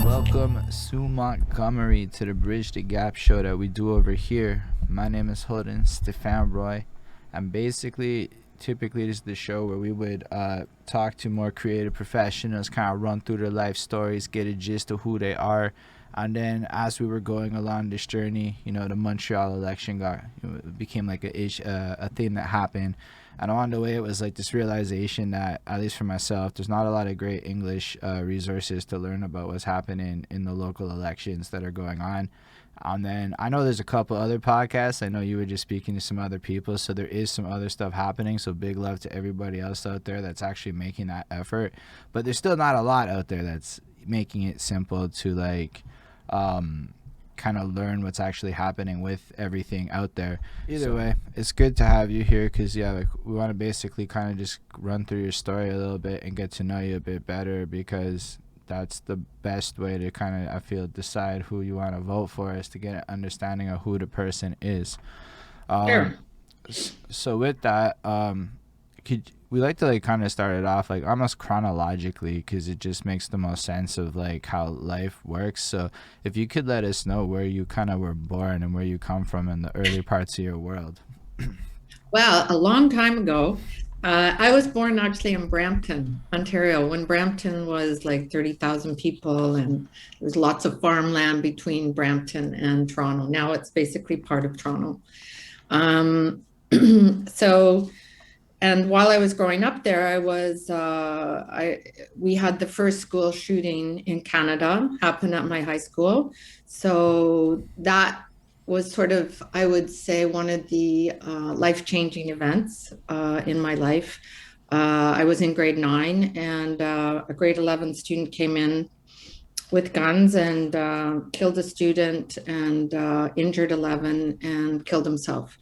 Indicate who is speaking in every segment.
Speaker 1: Welcome, Sue Montgomery, to the Bridge the Gap show that we do over here. My name is Holden Stephan Roy. And basically, typically, this is the show where we would talk to more creative professionals, kind of run through their life stories, get a gist of who they are. And then, as we were going along this journey, the Montreal election became like a thing that happened. And along the way, it was like this realization that, at least for myself, there's not a lot of great English resources to learn about what's happening in the local elections that are going on. And then I know there's a couple other podcasts. I know you were just speaking to some other people, so there is some other stuff happening. So big love to everybody else out there that's actually making that effort. But there's still not a lot out there that's making it simple to kind of learn what's actually happening with everything out there. Either way, it's good to have you here because we want to basically kind of just run through your story a little bit and get to know you a bit better, because that's the best way to kind of, I feel, decide who you want to vote for, is to get an understanding of who the person is.
Speaker 2: Sure.
Speaker 1: So with that, we like to kind of start it off almost chronologically, because it just makes the most sense of how life works. So if you could let us know where you kind of were born and where you come from in the early parts of your world.
Speaker 2: Well, a long time ago, I was born actually in Brampton, Ontario, when Brampton was like 30,000 people, and there was lots of farmland between Brampton and Toronto. Now it's basically part of Toronto. Um, so, and while I was growing up there, we had the first school shooting in Canada happen at my high school. So that was sort of, I would say, one of the life-changing events in my life. I was in grade 9, and a grade 11 student came in with guns and killed a student and injured 11 and killed himself.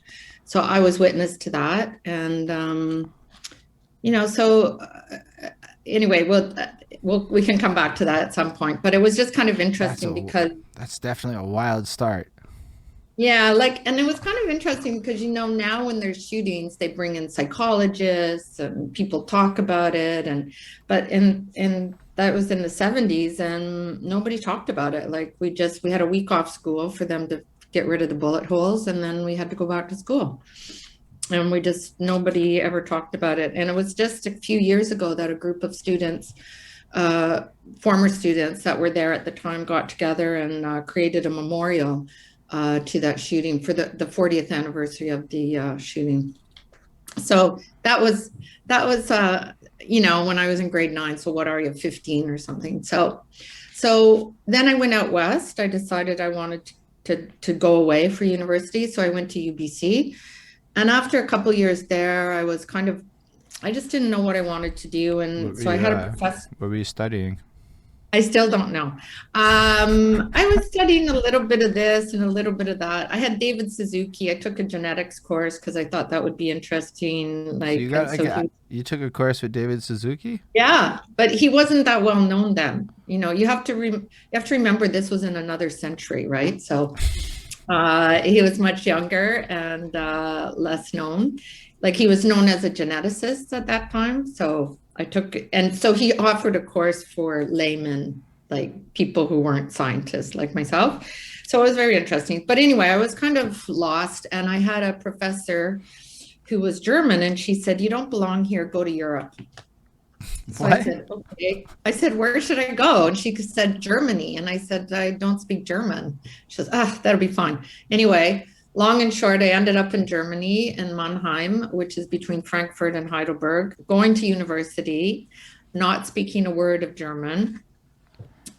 Speaker 2: So I was witness to that. And, anyway, we can come back to that at some point. But it was just kind of interesting because
Speaker 1: That's definitely a wild start.
Speaker 2: yeah, and it was kind of interesting because, now when there's shootings, they bring in psychologists and people talk about it. But that was in the 70s and nobody talked about it. We had a week off school for them to get rid of the bullet holes, and then we had to go back to school. And nobody ever talked about it. And it was just a few years ago that a group of students, former students that were there at the time, got together and created a memorial to that shooting for the 40th anniversary of the shooting. So that was when I was in grade 9. So what are you, 15 or something? So then I went out west. I decided I wanted to go away for university. So I went to UBC. And after a couple of years there, I just didn't know what I wanted to do. And so I had a professor.
Speaker 1: What were you studying?
Speaker 2: I still don't know. I was studying a little bit of this and a little bit of that. I had David Suzuki. I took a genetics course because I thought that would be interesting.
Speaker 1: You took a course with David Suzuki?
Speaker 2: Yeah, but he wasn't that well known then. You have to remember this was in another century, right? So he was much younger and less known. He was known as a geneticist at that time. So so he offered a course for laymen, like people who weren't scientists like myself. So it was very interesting. But anyway, I was kind of lost, and I had a professor who was German, and she said, "You don't belong here, go to Europe." So
Speaker 1: What?
Speaker 2: I said, "Okay." I said, "Where should I go?" And she said, "Germany." And I said, "I don't speak German." She says, "That'll be fine." Anyway, long and short, I ended up in Germany, in Mannheim, which is between Frankfurt and Heidelberg, going to university, not speaking a word of German.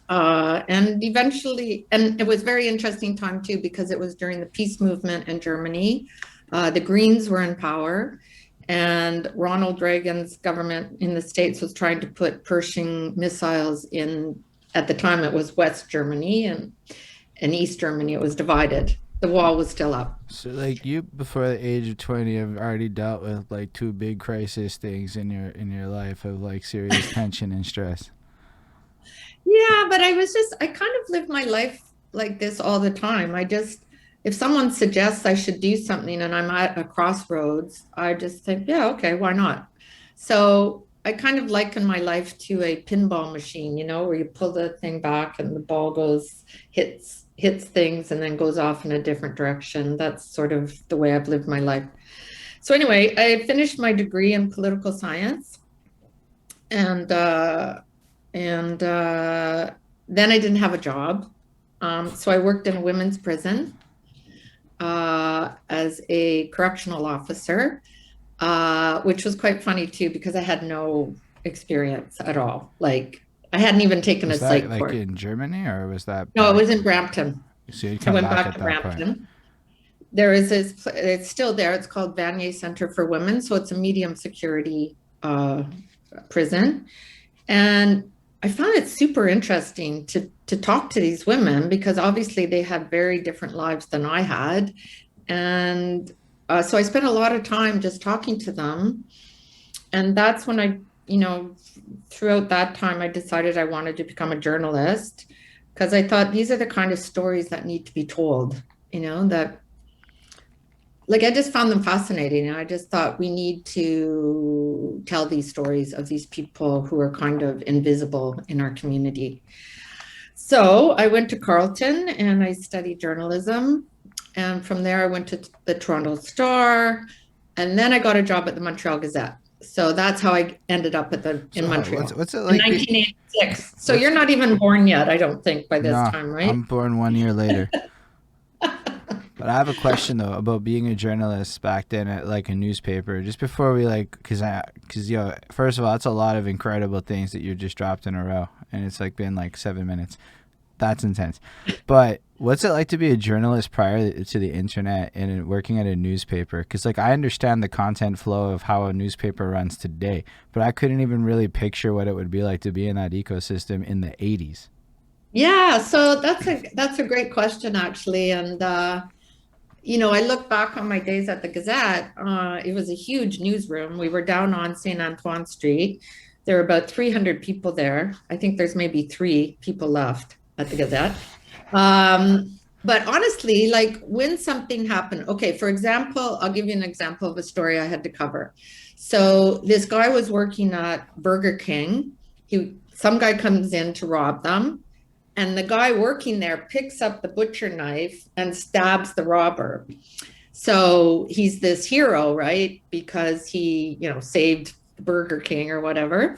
Speaker 2: And it was a very interesting time too, because it was during the peace movement in Germany. The Greens were in power, and Ronald Reagan's government in the States was trying to put Pershing missiles in, at the time it was West Germany, and in East Germany it was divided. The wall was still up.
Speaker 1: So you, before the age of 20, have already dealt with two big crisis things in your life of serious tension and stress.
Speaker 2: Yeah, but I kind of live my life like this all the time. If someone suggests I should do something and I'm at a crossroads, I just think, yeah, okay, why not? So I kind of liken my life to a pinball machine, where you pull the thing back and the ball hits things and then goes off in a different direction. That's sort of the way I've lived my life. So anyway, I finished my degree in political science, and then I didn't have a job. So I worked in a women's prison as a correctional officer, which was quite funny too, because I had no experience at all. Like I hadn't even taken
Speaker 1: Was
Speaker 2: a
Speaker 1: that
Speaker 2: psych
Speaker 1: like
Speaker 2: course.
Speaker 1: in Germany, or was that?
Speaker 2: No, it was in Brampton.
Speaker 1: So you'd
Speaker 2: I
Speaker 1: come
Speaker 2: went
Speaker 1: back
Speaker 2: back
Speaker 1: at
Speaker 2: to
Speaker 1: that point.
Speaker 2: Brampton. There is this, it's still there. It's called Vanier Center for Women. So it's a medium security prison. And I found it super interesting to talk to these women, because obviously they had very different lives than I had. And so I spent a lot of time just talking to them. And that's when throughout that time, I decided I wanted to become a journalist, because I thought these are the kind of stories that need to be told, that like I just found them fascinating. And I just thought we need to tell these stories of these people who are kind of invisible in our community. So I went to Carleton and I studied journalism. And from there, I went to the Toronto Star. And then I got a job at the Montreal Gazette. So that's how I ended up in Montreal.
Speaker 1: What's it
Speaker 2: in
Speaker 1: like?
Speaker 2: 1986. So you're not even born yet, I don't think, by this time, right?
Speaker 1: I'm born 1 year later. But I have a question though about being a journalist back then at like a newspaper. Just before we because first of all, that's a lot of incredible things that you just dropped in a row, and it's like been like 7 minutes. That's intense. But what's it like to be a journalist prior to the internet and working at a newspaper? Because like I understand the content flow of how a newspaper runs today, but I couldn't even really picture what it would be like to be in that ecosystem in the 80s.
Speaker 2: Yeah, so that's a great question, actually. And I look back on my days at the Gazette. It was a huge newsroom. We were down on St. Antoine Street. There were about 300 people there. I think there's maybe 3 people left at the Gazette. But honestly, like when something happened, okay, for example, I'll give you an example of a story I had to cover. So this guy was working at Burger King. Some guy comes in to rob them. And the guy working there picks up the butcher knife and stabs the robber. So he's this hero, right? Because he, saved Burger King or whatever.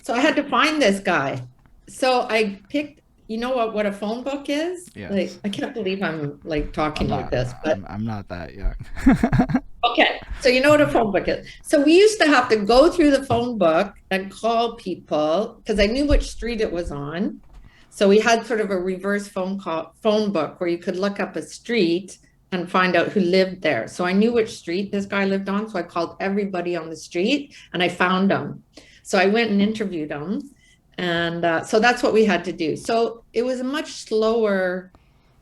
Speaker 2: So I had to find this guy. So I picked, what a phone book is?
Speaker 1: Yes.
Speaker 2: Like, I can't believe I'm like talking like this, but
Speaker 1: I'm not that young.
Speaker 2: okay. So you know what a phone book is. So we used to have to go through the phone book and call people, because I knew which street it was on. So we had sort of a reverse phone book where you could look up a street and find out who lived there. So I knew which street this guy lived on. So I called everybody on the street and I found him. So I went and interviewed him. And so that's what we had to do. So it was a much slower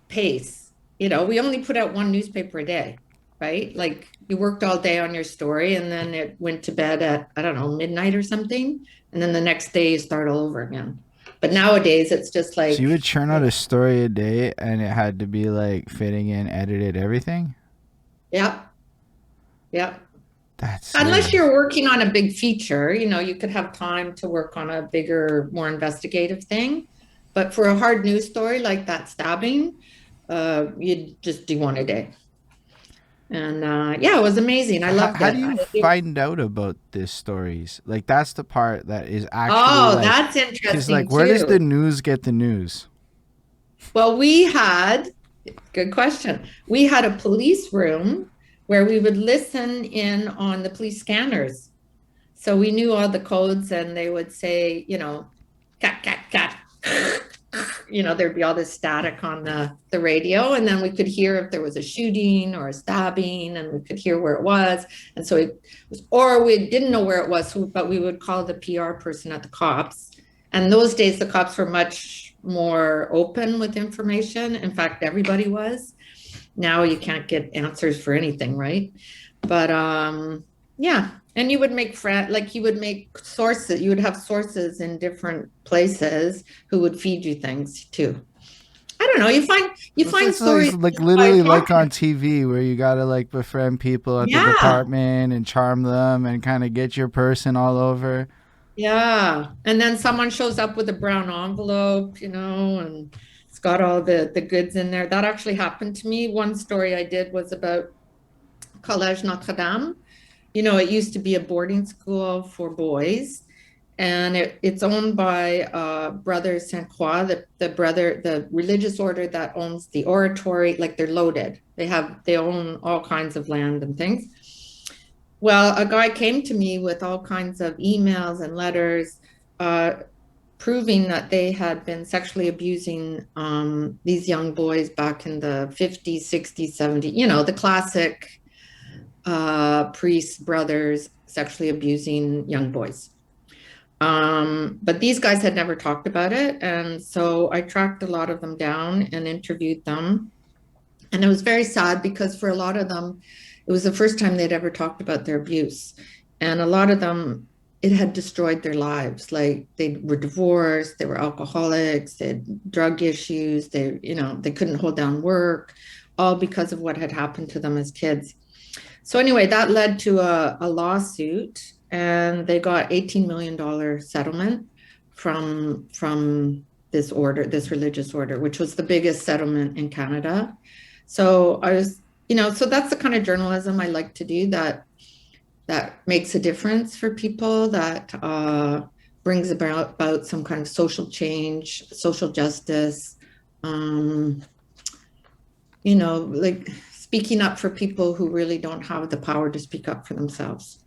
Speaker 2: pace. We only put out 1 newspaper a day, right? Like you worked all day on your story and then it went to bed at, I don't know, midnight or something. And then the next day you start all over again. But nowadays it's just like.
Speaker 1: So you would churn out a story a day and it had to be like fitting in, edited, everything?
Speaker 2: Yeah. Yeah.
Speaker 1: That's
Speaker 2: unless you're working on a big feature, you could have time to work on a bigger, more investigative thing. But for a hard news story like that stabbing, you'd just do 1 a day. And it was amazing. I loved it.
Speaker 1: How do you find out about these stories? Like that's the part that is actually.
Speaker 2: Oh, that's interesting.
Speaker 1: Because like, where does the news get the news?
Speaker 2: Well, good question. We had a police room where we would listen in on the police scanners. So we knew all the codes and they would say, cat, cat, cat. There'd be all this static on the radio, and then we could hear if there was a shooting or a stabbing, and we could hear where it was. And so or we didn't know where it was, but we would call the PR person at the cops. And those days, the cops were much more open with information. In fact, everybody was. Now you can't get answers for anything, right? But yeah. And you would make sources. You would have sources in different places who would feed you things too. I don't know. You find stories
Speaker 1: like literally like on TV where you gotta like befriend people at the department and charm them and kind of get your person all over.
Speaker 2: Yeah. And then someone shows up with a brown envelope, and it's got all the goods in there. That actually happened to me. One story I did was about Collège Notre Dame. It used to be a boarding school for boys, and it's owned by Brothers Saint Croix, the religious order that owns the oratory. Like, they're loaded. They own all kinds of land and things. Well, a guy came to me with all kinds of emails and letters uh, proving that they had been sexually abusing these young boys back in the 50s, 60s, 70s, the classic priests, brothers sexually abusing young boys. But these guys had never talked about it. And so I tracked a lot of them down and interviewed them. And it was very sad because for a lot of them, it was the first time they'd ever talked about their abuse. And a lot of them, it had destroyed their lives. Like, they were divorced, they were alcoholics, they had drug issues, they couldn't hold down work, all because of what had happened to them as kids. So anyway, that led to a lawsuit, and they got $18 million settlement from this order, this religious order, which was the biggest settlement in Canada. So so that's the kind of journalism I like to do, that makes a difference for people, that brings about some kind of social change, social justice, like speaking up for people who really don't have the power to speak up for themselves.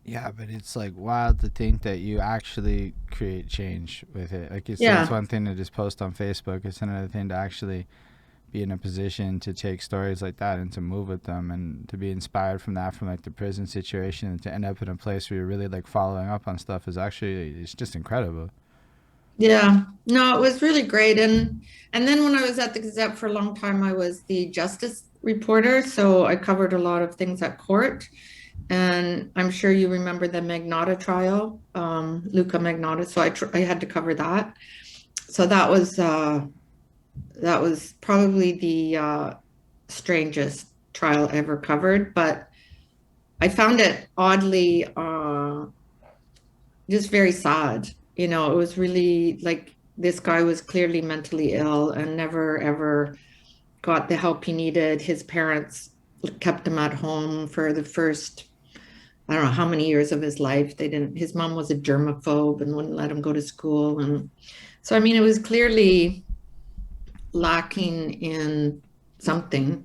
Speaker 1: Yeah, but it's like wild to think that you actually create change with it. Like, it's
Speaker 2: Yeah.
Speaker 1: one thing to just post on Facebook. It's another thing to actually be in a position to take stories like that and to move with them and to be inspired from that, from like the prison situation, and to end up in a place where you're really like following up on stuff is actually, it's just incredible.
Speaker 2: Yeah. No, it was really great. And then when I was at the Gazette for a long time, I was the justice reporter. So I covered a lot of things at court. And I'm sure you remember the Magnotta trial, Luca Magnotta. So I had to cover that. So that was probably the strangest trial ever covered. But I found it oddly just very sad. It was really like this guy was clearly mentally ill and never ever got the help he needed. His parents kept him at home for the first, I don't know how many years of his life. His mom was a germaphobe and wouldn't let him go to school. And so, I mean, it was clearly lacking in something,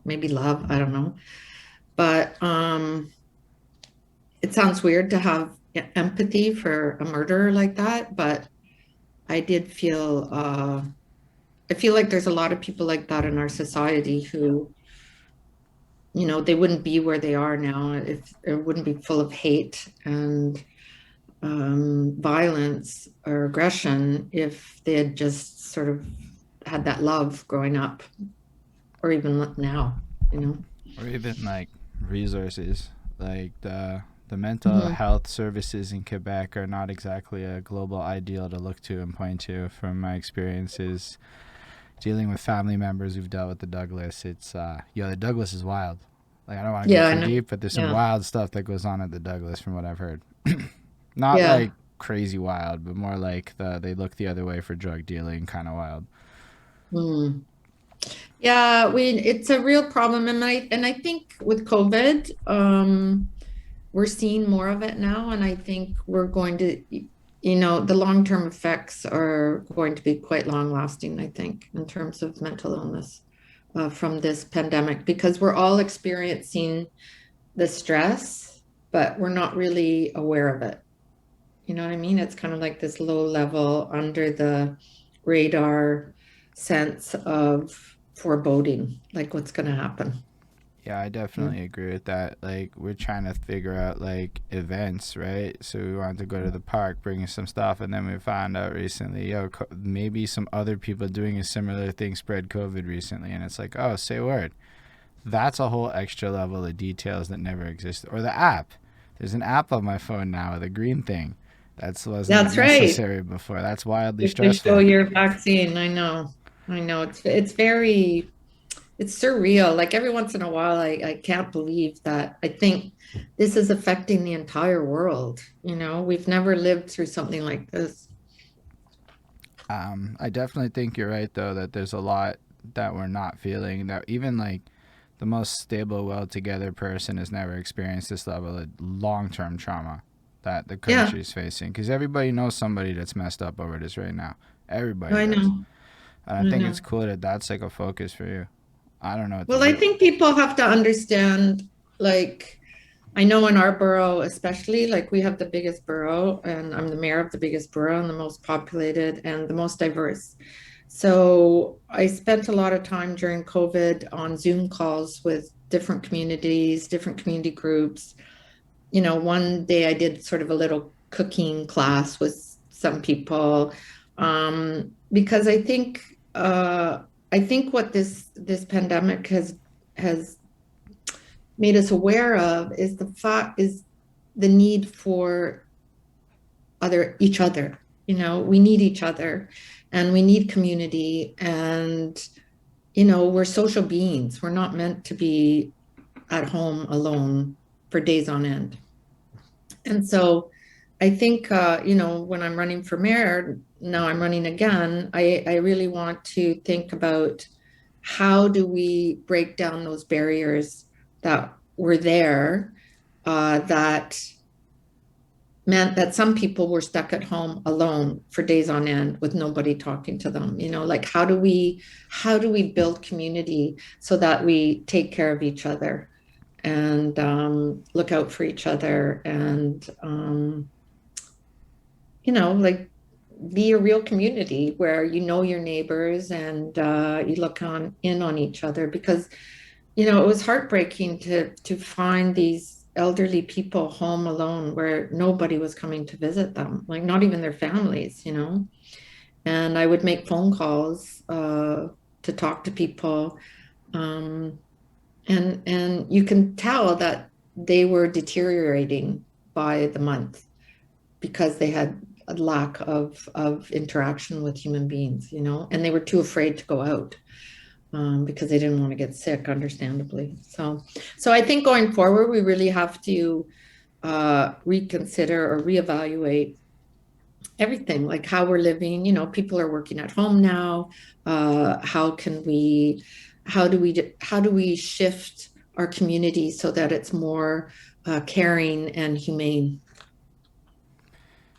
Speaker 2: maybe love, I don't know. But it sounds weird to have empathy for a murderer like that, but I did feel I feel like there's a lot of people like that in our society who, they wouldn't be where they are now if it wouldn't be full of hate and violence or aggression if they had just sort of had that love growing up, or even now.
Speaker 1: Or even like resources, like the mental
Speaker 2: Mhm.
Speaker 1: health services in Quebec are not exactly a global ideal to look to and point to. From my experiences dealing with family members who've dealt with the Douglas, it's the Douglas is wild. Like, I don't want to go
Speaker 2: Yeah, I
Speaker 1: too
Speaker 2: know.
Speaker 1: deep, but there's some
Speaker 2: Yeah.
Speaker 1: wild stuff that goes on at the Douglas from what I've heard. Not
Speaker 2: Yeah.
Speaker 1: like crazy wild, but more like they look the other way for drug dealing kind of wild.
Speaker 2: Mm. Yeah, it's a real problem. And I think with COVID, we're seeing more of it now. And I think we're going to, the long-term effects are going to be quite long-lasting, I think, in terms of mental illness from this pandemic, because we're all experiencing the stress, but we're not really aware of it. You know what I mean? It's kind of like this low level, under the radar sense of foreboding, like what's going to happen.
Speaker 1: Yeah, I
Speaker 2: Yeah.
Speaker 1: definitely agree with that. Like, we're trying to figure out like events, right? So we wanted to go to the park, bring some stuff, and then we found out recently, maybe some other people doing a similar thing spread COVID recently, and it's like, oh, say word. That's a whole extra level of details that never existed. Or the app. There's an app on my phone now, the green thing. That wasn't
Speaker 2: That's right.
Speaker 1: necessary before. That's wildly
Speaker 2: You have to show
Speaker 1: stressful.
Speaker 2: your vaccine. I know. I know. It's very, it's surreal. Like every once in a while, I can't believe that. I think this is affecting the entire world. You know, we've never lived through something like this.
Speaker 1: I definitely think you're right though that there's a lot that we're not feeling. That even like the most stable, well together person has never experienced this level of long term trauma that the
Speaker 2: Yeah,
Speaker 1: country is facing. Because everybody knows somebody that's messed up over this right now. Everybody
Speaker 2: I
Speaker 1: does.
Speaker 2: know.
Speaker 1: And I
Speaker 2: I
Speaker 1: think
Speaker 2: know.
Speaker 1: it's cool that that's like a focus for you. I don't know what to
Speaker 2: Well, I
Speaker 1: do.
Speaker 2: think people have to understand, like, I know in our borough, especially, like we have the biggest borough, and I'm the mayor of the biggest borough and the most populated and the most diverse. So I spent a lot of time during COVID on Zoom calls with different communities, different community groups. You know, one day I did sort of a little cooking class with some people, because I think what this pandemic has made us aware of is the need for each other. You know, we need each other, and we need community, and you know, we're social beings. We're not meant to be at home alone for days on end. And so I think, you know, when I'm running for mayor, now I'm running again, I really want to think about how do we break down those barriers that were there, that meant that some people were stuck at home alone for days on end with nobody talking to them. You know, like how do we build community so that we take care of each other and look out for each other, and you know, like be a real community where you know your neighbors, and you look on in on each other, because you know, it was heartbreaking to find these elderly people home alone where nobody was coming to visit them, like not even their families, you know. And I would make phone calls to talk to people, um, and you can tell that they were deteriorating by the month because they had a lack of interaction with human beings, you know, and they were too afraid to go out, because they didn't want to get sick, understandably. So I think going forward, we really have to reconsider or reevaluate everything, like how we're living. You know, people are working at home now. How can we, how do we shift our community so that it's more caring and humane?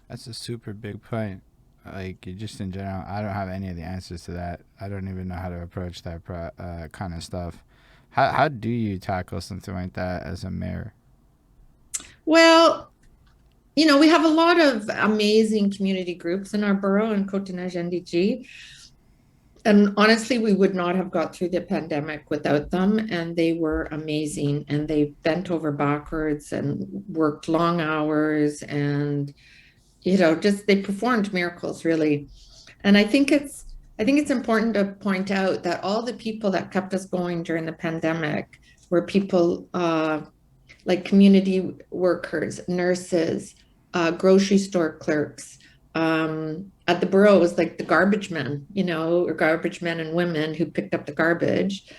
Speaker 1: That's a super big point. Like just in general, I don't have any of the answers to that. I don't even know how to approach that kind of stuff. How do you tackle something like that as a mayor?
Speaker 2: Well, you know, we have a lot of amazing community groups in our borough in Cote-Neige NDG. And honestly, we would not have got through the pandemic without them. And they were amazing. And they bent over backwards and worked long hours, and, you know, just they performed miracles, really. And I think it's important to point out that all the people that kept us going during the pandemic were people, like community workers, nurses, grocery store clerks. At the borough, it was like the garbage men, you know, or garbage men and women who picked up the garbage.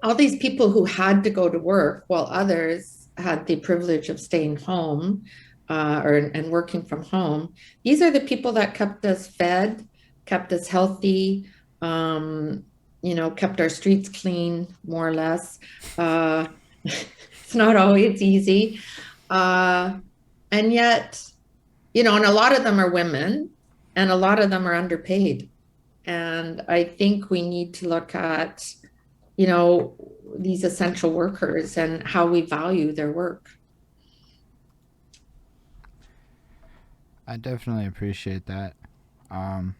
Speaker 2: All these people who had to go to work while others had the privilege of staying home, and working from home. These are the people that kept us fed, kept us healthy, um, you know, kept our streets clean, more or less. Uh, it's not always easy. Uh, and yet, you know, and a lot of them are women, and a lot of them are underpaid. And I think we need to look at, you know, these essential workers and how we value their work.
Speaker 1: I definitely appreciate that. Um,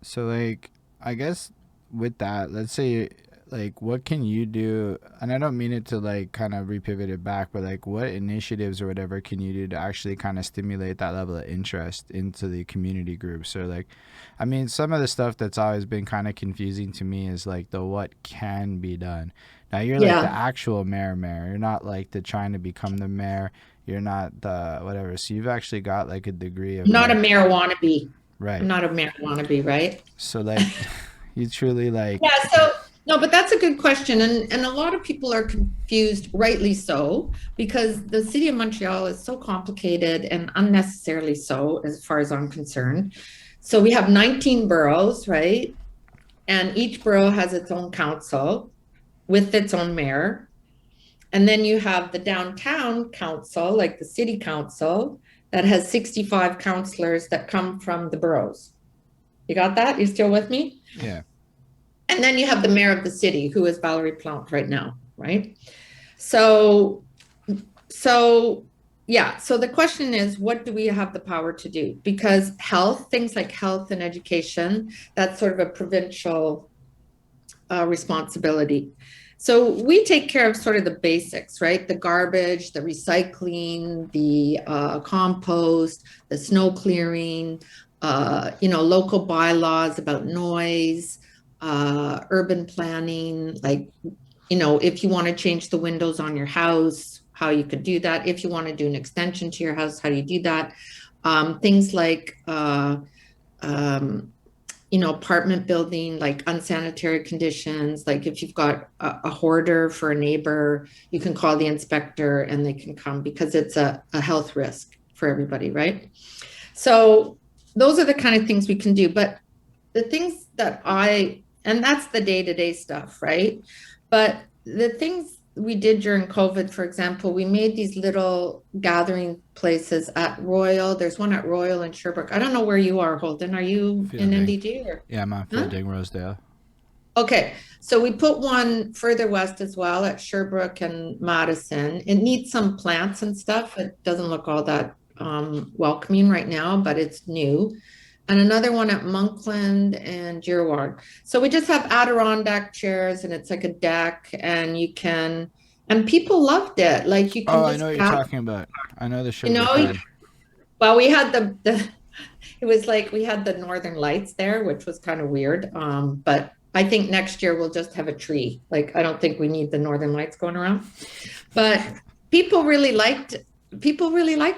Speaker 1: so like, I guess with that, let's say like what can you do? And I don't mean it to like kind of repivot it back, but like what initiatives or whatever can you do to actually kind of stimulate that level of interest into the community groups? Or like, I mean, some of the stuff that's always been kind of confusing to me is like the what can be done. Now you're like the
Speaker 2: Yeah,
Speaker 1: actual mayor. You're not like the trying to become the mayor. You're not the whatever. So you've actually got like a degree of
Speaker 2: I'm not a
Speaker 1: like
Speaker 2: marijuana bee. I'm
Speaker 1: right.
Speaker 2: not a marijuana bee, right?
Speaker 1: So like you truly like
Speaker 2: Yeah, so No, but that's a good question. And a lot of people are confused, rightly so, because the city of Montreal is so complicated and unnecessarily so, as far as I'm concerned. So we have 19 boroughs, right? And each borough has its own council with its own mayor. And then you have the downtown council, like the city council, that has 65 councillors that come from the boroughs. You got that? You still with me?
Speaker 1: Yeah.
Speaker 2: And then you have the mayor of the city, who is Valerie Plante right now, right? So, so the question is, what do we have the power to do? Because health, things like health and education, that's sort of a provincial responsibility. So we take care of sort of the basics, right? The garbage, the recycling, the compost, the snow clearing, local bylaws about noise, urban planning, like, if you want to change the windows on your house, how you could do that. If you want to do an extension to your house, how do you do that? Things like, apartment building, like unsanitary conditions, like if you've got a hoarder for a neighbor, you can call the inspector and they can come because it's a health risk for everybody, right? So those are the kind of things we can do. But the things and that's the day-to-day stuff, right? But the things we did during COVID, for example, we made these little gathering places at Royal. There's one at Royal in Sherbrooke. I don't know where you are, Holden. Are you in
Speaker 1: Fielding.
Speaker 2: NDG or?
Speaker 1: Yeah, I'm on Fielding, Rosedale.
Speaker 2: Okay, so we put one further west as well at Sherbrooke and Madison. It needs some plants and stuff. It doesn't look all that welcoming right now, but it's new. And another one at Monkland and Girard. So we just have Adirondack chairs and it's like a deck and and people loved it. Like you can
Speaker 1: Oh, I
Speaker 2: just
Speaker 1: know what you're talking about. I know the Sherbrooke one.
Speaker 2: well, we had it was like we had the Northern Lights there, which was kind of weird. But I think next year we'll just have a tree. Like I don't think we need the Northern Lights going around. But people really liked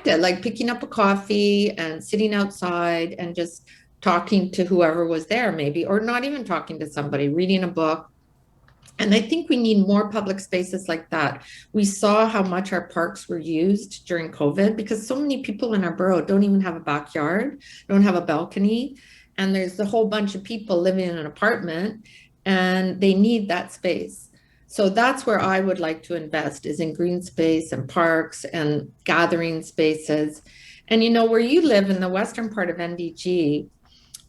Speaker 2: it, like picking up a coffee and sitting outside and just talking to whoever was there, maybe, or not even talking to somebody, reading a book. And I think we need more public spaces like that. We saw how much our parks were used during COVID because so many people in our borough don't even have a backyard, don't have a balcony. And there's a whole bunch of people living in an apartment and they need that space. So that's where I would like to invest is in green space and parks and gathering spaces. And where you live in the western part of NDG,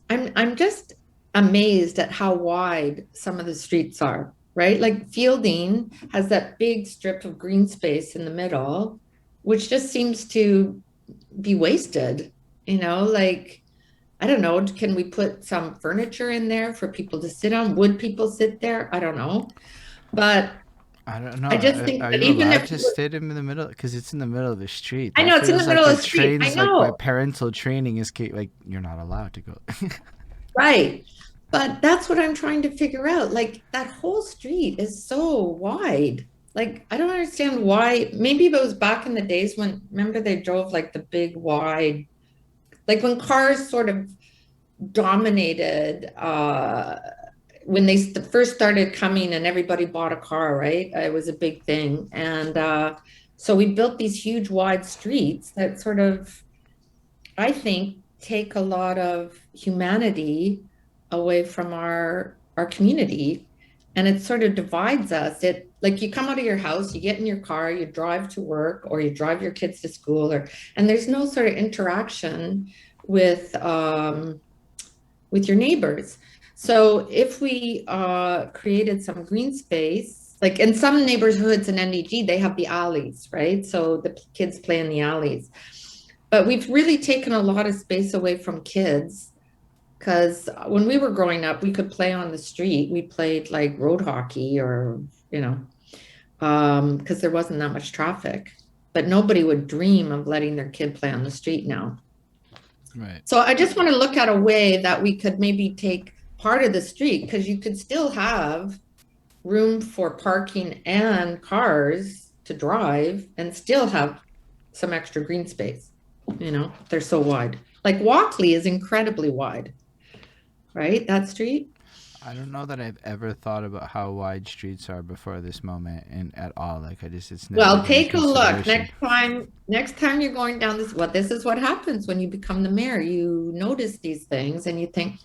Speaker 2: I'm just amazed at how wide some of the streets are, right? Like Fielding has that big strip of green space in the middle, which just seems to be wasted, like I don't know, can we put some furniture in there for people to sit on? Would people sit there? I don't know. But
Speaker 1: I don't know.
Speaker 2: I just think
Speaker 1: Are
Speaker 2: that
Speaker 1: you
Speaker 2: even
Speaker 1: allowed
Speaker 2: if
Speaker 1: to sit in the middle? Because it's in the middle of the street.
Speaker 2: I
Speaker 1: That
Speaker 2: know it's in the
Speaker 1: feels
Speaker 2: middle
Speaker 1: like
Speaker 2: of
Speaker 1: it
Speaker 2: the street. I
Speaker 1: trains like my
Speaker 2: know.
Speaker 1: parental training is like you're not allowed to go.
Speaker 2: Right. But that's what I'm trying to figure out. Like that whole street is so wide. Like I don't understand why. Maybe it was back in the days when remember they drove like the big wide, like when cars sort of dominated when they first started coming and everybody bought a car, right? It was a big thing. And so we built these huge wide streets that sort of, I think, take a lot of humanity away from our community. And it sort of divides us. It like you come out of your house, you get in your car, you drive to work or you drive your kids to school and there's no sort of interaction with your neighbors. So if we created some green space, like in some neighborhoods in NDG, they have the alleys, right? So the kids play in the alleys. But we've really taken a lot of space away from kids because when we were growing up, we could play on the street. We played like road hockey or, because there wasn't that much traffic. But nobody would dream of letting their kid play on the street now.
Speaker 1: Right.
Speaker 2: So I just want to look at a way that we could maybe take part of the street because you could still have room for parking and cars to drive and still have some extra green space. They're so wide. Like Walkley is incredibly wide, right? That street.
Speaker 1: I don't know that I've ever thought about how wide streets are before this moment and at all. Like I just it's never
Speaker 2: Well,
Speaker 1: been a
Speaker 2: take a look.
Speaker 1: consideration.
Speaker 2: Next time you're going down this, well, this is what happens when you become the mayor. You notice these things and you think,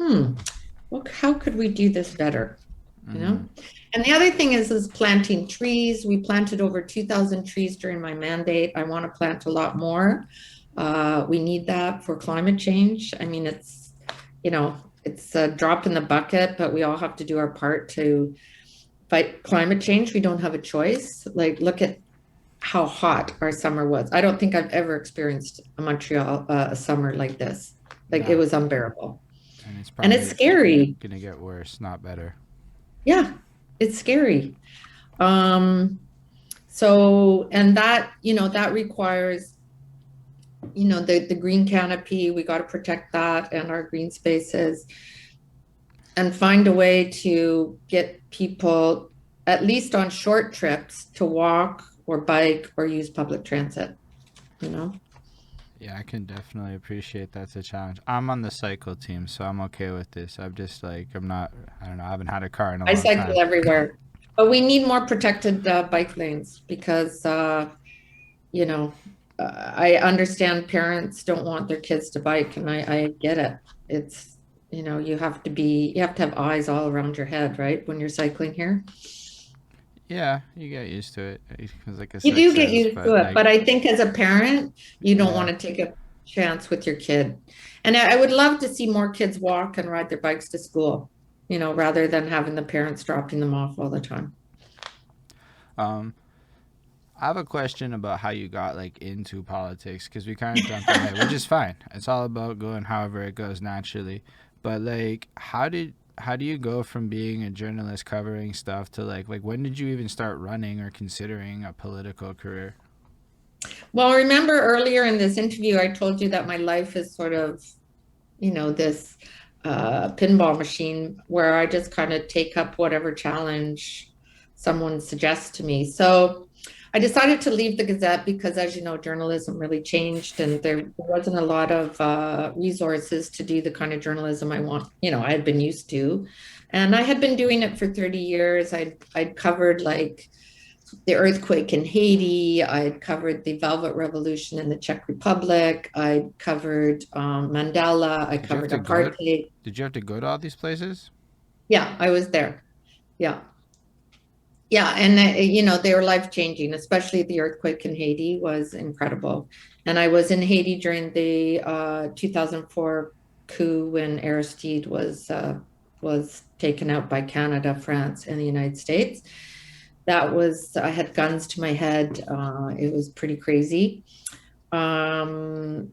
Speaker 2: look, how could we do this better? You know? And the other thing is planting trees. We planted over 2,000 trees during my mandate. I want to plant a lot more. We need that for climate change. I mean, it's a drop in the bucket, but we all have to do our part to fight climate change. We don't have a choice. Like, look at how hot our summer was. I don't think I've ever experienced a Montreal a summer like this. Like, it
Speaker 1: No,
Speaker 2: was unbearable.
Speaker 1: and it's
Speaker 2: And it's
Speaker 1: probably
Speaker 2: scary.
Speaker 1: gonna get worse, not better.
Speaker 2: Yeah, it's scary. Um, so, and that, that requires, the green canopy. We got to protect that and our green spaces and find a way to get people, at least on short trips, to walk or bike or use public transit, you know?
Speaker 1: Yeah, I can definitely appreciate that's a challenge. I'm on the cycle team, so I'm okay with this. I'm just like I'm not. I don't know. I haven't had a car in a
Speaker 2: I
Speaker 1: long
Speaker 2: cycle
Speaker 1: time.
Speaker 2: everywhere, but we need more protected bike lanes because, you know, I understand parents don't want their kids to bike, and I get it. It's, you have to have eyes all around your head, right? When you're cycling here.
Speaker 1: Yeah, you get used to it. It's like a
Speaker 2: You do
Speaker 1: sixth
Speaker 2: get
Speaker 1: sense,
Speaker 2: used to
Speaker 1: but
Speaker 2: it,
Speaker 1: like,
Speaker 2: but I think as a parent, you don't
Speaker 1: yeah,
Speaker 2: want to take a chance with your kid. And I would love to see more kids walk and ride their bikes to school, rather than having the parents dropping them off all the time.
Speaker 1: um, I have a question about how you got like into politics because we kind of jumped ahead, which is fine. It's all about going however it goes naturally. But like, how do you go from being a journalist covering stuff to like when did you even start running or considering a political career?
Speaker 2: Well, remember earlier in this interview, I told you that my life is sort of, this pinball machine where I just kind of take up whatever challenge someone suggests to me. So I decided to leave the Gazette because, as you know, journalism really changed and there wasn't a lot of resources to do the kind of journalism I had been used to. And I had been doing it for 30 years. I'd covered like the earthquake in Haiti. I'd covered the Velvet Revolution in the Czech Republic. I'd covered Mandela. I
Speaker 1: Did you have
Speaker 2: covered
Speaker 1: to go?
Speaker 2: apartheid.
Speaker 1: Did you have to go to all these places?
Speaker 2: Yeah, I was there. Yeah. Yeah. And, they were life changing, especially the earthquake in Haiti was incredible. And I was in Haiti during the 2004 coup when Aristide was taken out by Canada, France, and the United States. I had guns to my head. It was pretty crazy. Um,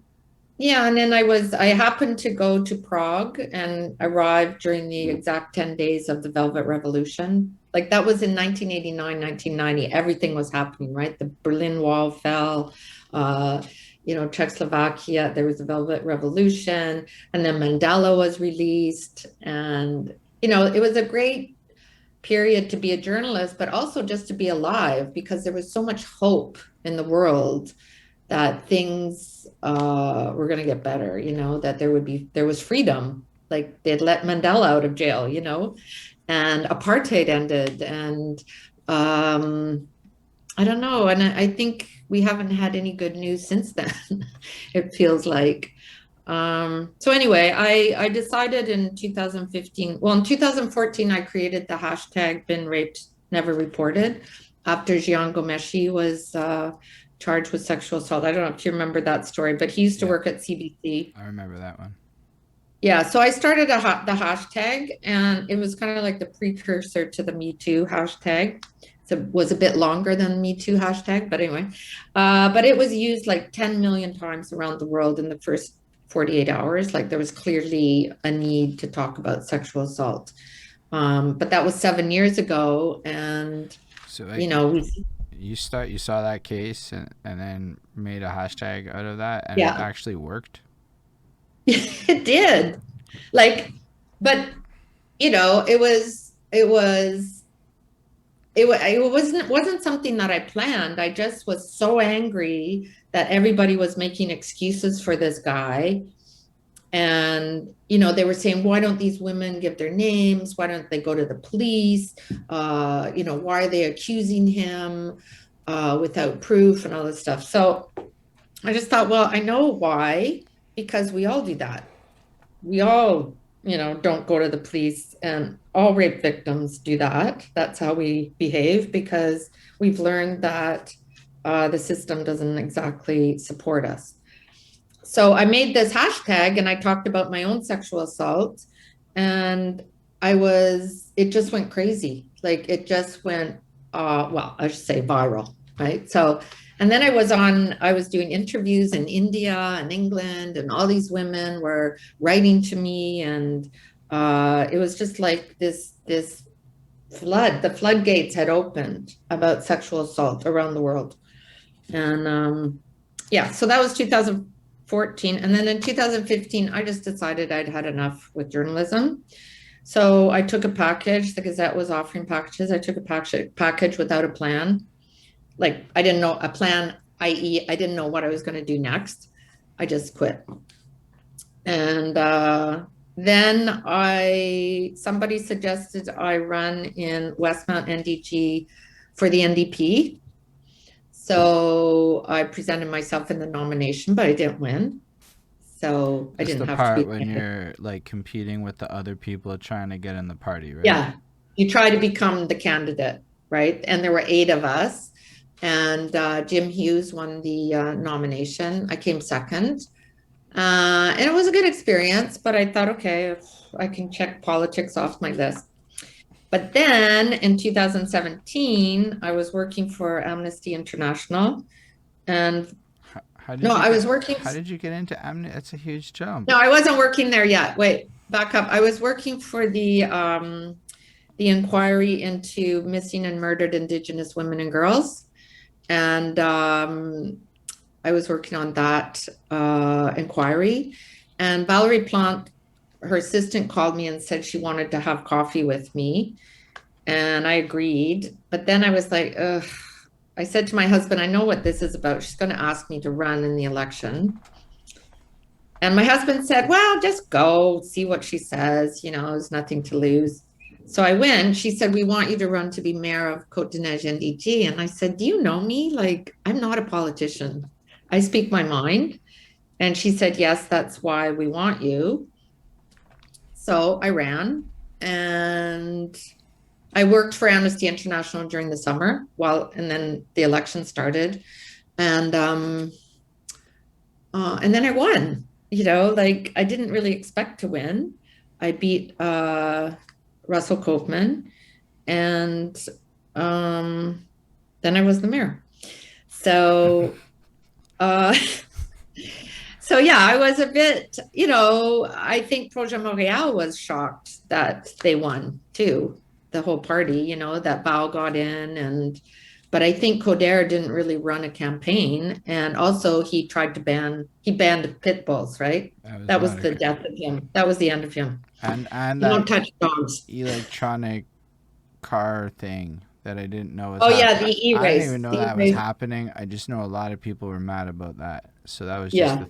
Speaker 2: yeah, and then I happened to go to Prague and arrived during the exact 10 days of the Velvet Revolution. Like that was in 1989, 1990. Everything was happening, right? The Berlin Wall fell, uh, Czechoslovakia, there was the Velvet Revolution, and then Mandela was released. And, it was a great period to be a journalist, but also just to be alive because there was so much hope in the world that things were going to get better, that there was freedom. Like they'd let Mandela out of jail, and apartheid ended. And I don't know. And I think we haven't had any good news since then, it feels like. So anyway, I decided in 2015, well, in 2014, I created the hashtag Been Raped, Never Reported after Jian Ghomeshi was charged with sexual assault. I don't know if you remember that story, but he used to
Speaker 1: Yeah,
Speaker 2: work at CBC.
Speaker 1: I remember that one.
Speaker 2: Yeah, so I started the hashtag, and it was kind of like the precursor to the Me Too hashtag. So it was a bit longer than Me Too hashtag, but anyway, but it was used like 10 million times around the world in the first 48 hours. Like there was clearly a need to talk about sexual assault. But that was 7 years ago, and
Speaker 1: So
Speaker 2: you
Speaker 1: like
Speaker 2: know, we
Speaker 1: you saw that case and then made a hashtag out of that and it
Speaker 2: yeah,
Speaker 1: actually worked.
Speaker 2: it did. Like, but it wasn't something that I planned. I just was so angry that everybody was making excuses for this guy. And, they were saying, why don't these women give their names? Why don't they go to the police? Why are they accusing him without proof and all this stuff? So I just thought, well, I know why, because we all do that. We all, don't go to the police, and all rape victims do that. That's how we behave, because we've learned that the system doesn't exactly support us. So I made this hashtag and I talked about my own sexual assault, and it just went crazy. Like it just went, I should say viral, right? So, and then I was doing interviews in India and England, and all these women were writing to me, and it was just like this the floodgates had opened about sexual assault around the world. And so that was 2014. And then in 2015, I just decided I'd had enough with journalism. So I took a package. The Gazette was offering packages. I took a package without a plan. Like I didn't know a plan, i.e., I didn't know what I was going to do next. I just quit. And then somebody suggested I run in Westmount NDG for the NDP. So I presented myself in the nomination, but I didn't win. So I didn't
Speaker 1: the
Speaker 2: have
Speaker 1: part
Speaker 2: to be.
Speaker 1: when you're like competing with the other people trying to get in the party, right?
Speaker 2: Yeah, you try to become the candidate, right? And there were 8 of us, and Jim Hughes won the nomination. I came second, and it was a good experience. But I thought, okay, I can check politics off my list. But then in 2017, I was working for Amnesty International, and
Speaker 1: How did
Speaker 2: no,
Speaker 1: you
Speaker 2: I was
Speaker 1: get?
Speaker 2: working.
Speaker 1: How did you get into Amnesty? That's a huge jump.
Speaker 2: No, I wasn't working there yet. Wait, back up. I was working for the inquiry into missing and murdered Indigenous women and girls, and I was working on that inquiry. And Valerie Plante, her assistant, called me and said she wanted to have coffee with me, and I agreed. But then I was like, ugh. I said to my husband, I know what this is about. She's going to ask me to run in the election. And my husband said, well, just go see what she says. There's nothing to lose. So I went. She said, we want you to run to be mayor of Côte-de-Neige NDG. And I said, do you know me? Like, I'm not a politician. I speak my mind. And she said, yes, that's why we want you. So I ran, and I worked for Amnesty International during the summer and then the election started. And then I won. Like I didn't really expect to win. I beat Russell Koopman, and then I was the mayor. So, so yeah, I was a bit, I think Projet Montreal was shocked that they won too, the whole party, that Bao got in, but I think Coderre didn't really run a campaign, and also he banned pit bulls, right? That was the death of him. That was the end of him.
Speaker 1: And
Speaker 2: You
Speaker 1: that
Speaker 2: don't touch dogs.
Speaker 1: electronic car thing that I didn't know was
Speaker 2: Oh yeah,
Speaker 1: happening.
Speaker 2: the
Speaker 1: I didn't
Speaker 2: e-race.
Speaker 1: even know
Speaker 2: The
Speaker 1: that was
Speaker 2: e-race.
Speaker 1: happening. I just know a lot of people were mad about that. So that was just
Speaker 2: Yeah.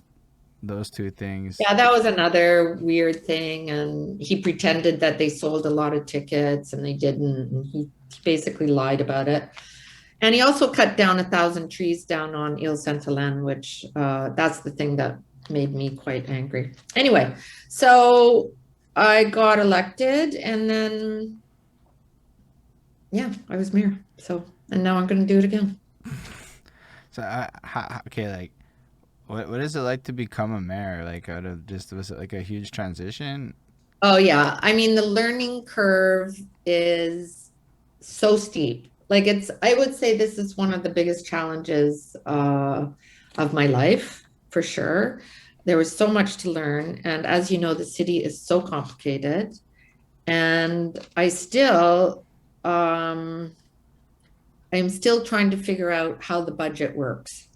Speaker 1: those two things.
Speaker 2: Yeah, that was another weird thing. And he pretended that they sold a lot of tickets and they didn't. And he basically lied about it. And he also cut down 1,000 trees down on Ile Sainte-Hélène, which that's the thing that made me quite angry. Anyway, so I got elected, and then, yeah, I was mayor. So, and now I'm going to do it again.
Speaker 1: So, okay, like, what is it like to become a mayor? Like, was it like a huge transition?
Speaker 2: Oh, yeah. I mean, the learning curve is so steep. Like I would say this is one of the biggest challenges of my life, for sure. There was so much to learn. And as you know, the city is so complicated. And I'm still trying to figure out how the budget works,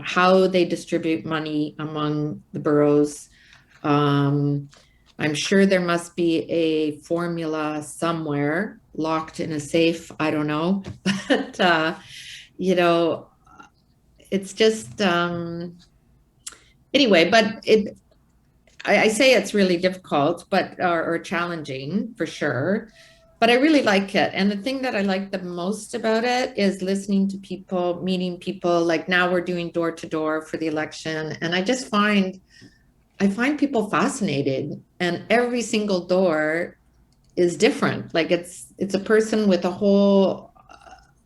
Speaker 2: how they distribute money among the boroughs. I'm sure there must be a formula somewhere locked in a safe. I don't know. But, it's just, anyway, but I say it's really difficult, but or challenging for sure. But I really like it. And the thing that I like the most about it is listening to people, meeting people. Like now we're doing door to door for the election. And I find people fascinated. And every single door is different. Like it's a person with a whole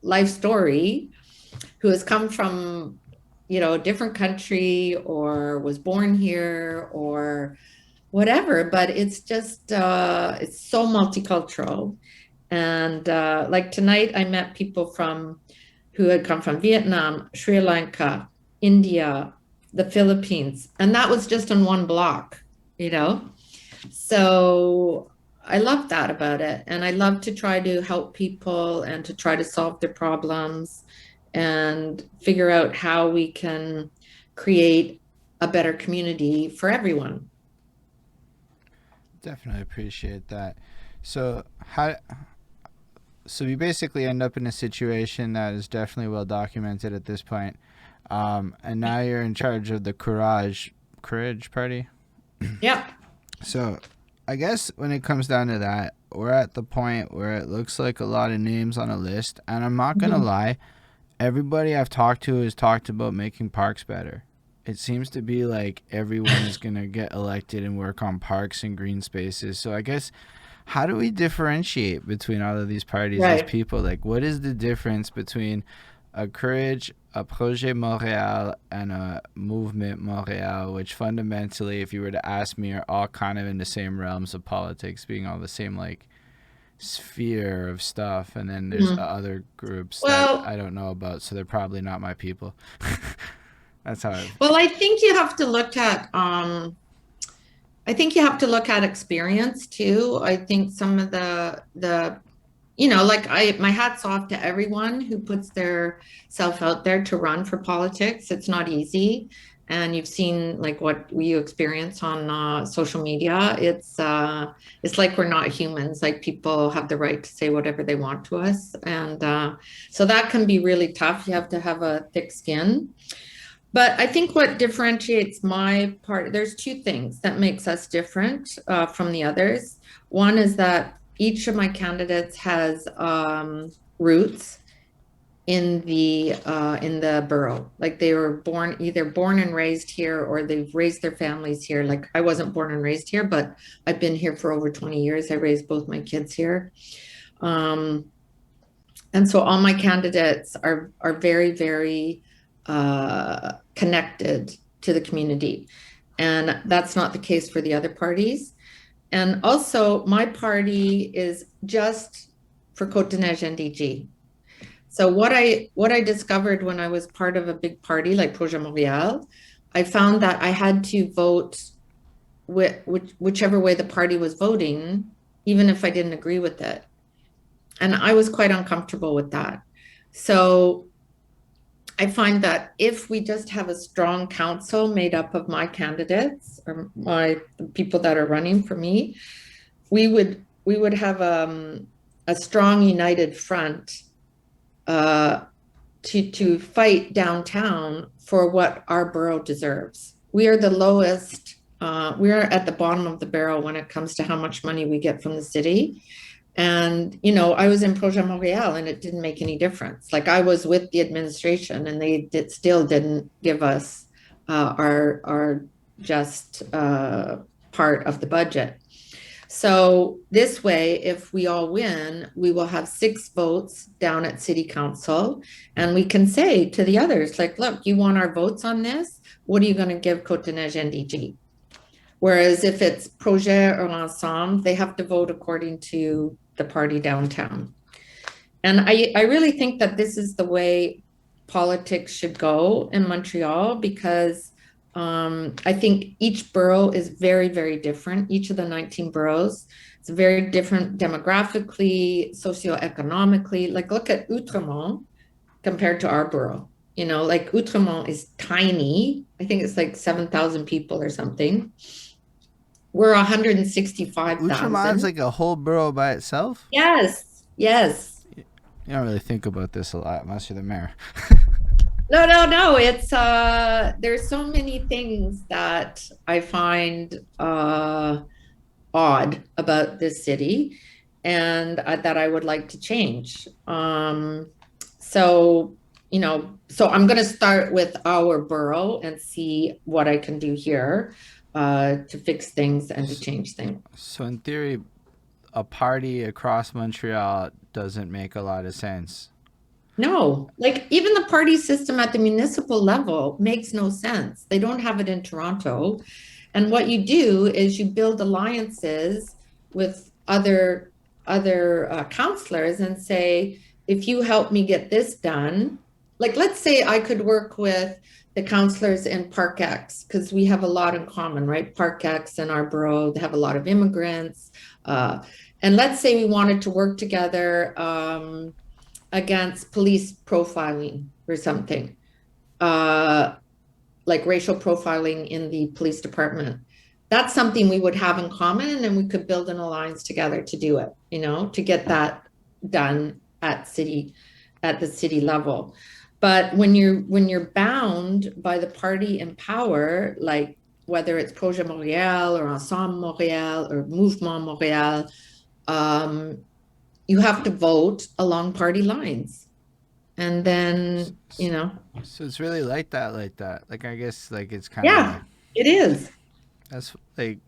Speaker 2: life story who has come from, a different country or was born here or whatever, but it's just it's so multicultural. And like tonight I met people who had come from Vietnam, Sri Lanka, India, the Philippines, and that was just in one block, so I love that about it, and I love to try to help people and to try to solve their problems and figure out how we can create a better community for everyone.
Speaker 1: Definitely appreciate that. So so we basically end up in a situation that is definitely well documented at this point. And now you're in charge of the Courage Party.
Speaker 2: Yeah.
Speaker 1: So I guess when it comes down to that, we're at the point where it looks like a lot of names on a list, and I'm not gonna lie, everybody I've talked to has talked about making parks better. It seems to be like everyone is gonna get elected and work on parks and green spaces. So I guess, how do we differentiate between all of these parties as
Speaker 2: Right.
Speaker 1: people? Like, what is the difference between a Courage, a Projet Montreal, and a Movement Montreal, which fundamentally, if you were to ask me, are all kind of in the same realms of politics, being all the same, like, sphere of stuff. And then there's other groups that
Speaker 2: Well,
Speaker 1: I don't know about, so they're probably not my people. That's how
Speaker 2: well, I think you have to look at experience too. I think some of like my hat's off to everyone who puts their self out there to run for politics. It's not easy. And you've seen like what you experience on social media. It's like we're not humans. Like people have the right to say whatever they want to us, and so that can be really tough. You have to have a thick skin. But I think what differentiates my part, there's two things that makes us different from the others. One is that each of my candidates has roots in the borough. Like they were either born and raised here, or they've raised their families here. Like I wasn't born and raised here, but I've been here for over 20 years. I raised both my kids here. And so all my candidates are very, very connected to the community. And that's not the case for the other parties. And also, my party is just for Côte-de-Neige NDG. So what I discovered when I was part of a big party like Projet Montréal, I found that I had to vote whichever way the party was voting, even if I didn't agree with it. And I was quite uncomfortable with that. So I find that if we just have a strong council made up of my candidates or the people that are running for me, we would have a strong united front to fight downtown for what our borough deserves. We are the lowest. We are at the bottom of the barrel when it comes to how much money we get from the city. And, I was in Projet Montréal and it didn't make any difference. Like I was with the administration and they still didn't give us our just part of the budget. So this way, if we all win, we will have 6 votes down at City Council. And we can say to the others, like, look, you want our votes on this? What are you going to give Côte-de-Neige NDG? Whereas if it's Projet or Ensemble, they have to vote according to the party downtown. And I really think that this is the way politics should go in Montreal, because I think each borough is very, very different. Each of the 19 boroughs is very different demographically, socioeconomically. Like look at Outremont compared to our borough. Like Outremont is tiny. I think it's like 7,000 people or something. We're 165,000.
Speaker 1: Outremont like a whole borough by itself?
Speaker 2: Yes.
Speaker 1: You don't really think about this a lot unless you're the mayor.
Speaker 2: No. It's there's so many things that I find odd about this city and that I would like to change. So, so I'm going to start with our borough and see what I can do here to fix things and to change things.
Speaker 1: So in theory, a party across Montreal doesn't make a lot of sense.
Speaker 2: No, like even the party system at the municipal level makes no sense. They don't have it in Toronto. And what you do is you build alliances with other counselors and say, if you help me get this done, like let's say I could work with the counselors in Park X because we have a lot in common, right? Park X and our borough, they have a lot of immigrants. And let's say we wanted to work together against police profiling or something, like racial profiling in the police department. That's something we would have in common, and we could build an alliance together to do it, to get that done at the city level. But when you're bound by the party in power, like whether it's Projet Montréal or Ensemble Montréal or Mouvement Montréal, you have to vote along party lines. And then,
Speaker 1: So it's really like that, like that. Like I guess like it's kind of
Speaker 2: yeah, it is.
Speaker 1: that's like,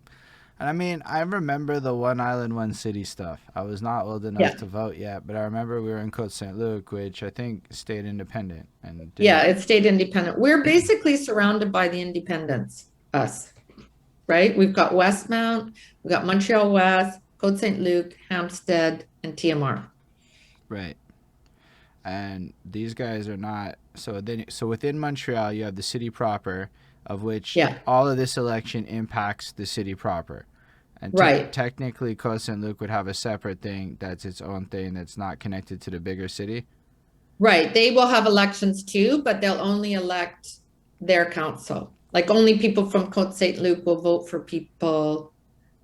Speaker 1: and I mean I remember the one island, one city stuff. I was not old enough
Speaker 2: Yeah.
Speaker 1: to vote yet, but I remember we were in Côte Saint Luc, which I think stayed independent and
Speaker 2: Yeah,
Speaker 1: didn't.
Speaker 2: it stayed independent. We're basically surrounded by the independents, us, right? We've got Westmount, we've got Montreal West, Côte Saint Luc, Hampstead, and TMR.
Speaker 1: Right. And these guys are not. So within Montreal, you have the city proper, of which
Speaker 2: Yeah,
Speaker 1: all of this election impacts the city proper. And
Speaker 2: right.
Speaker 1: technically, Côte Saint Luc would have a separate thing that's its own thing that's not connected to the bigger city.
Speaker 2: Right. They will have elections too, but they'll only elect their council. Like only people from Côte Saint Luc will vote for people,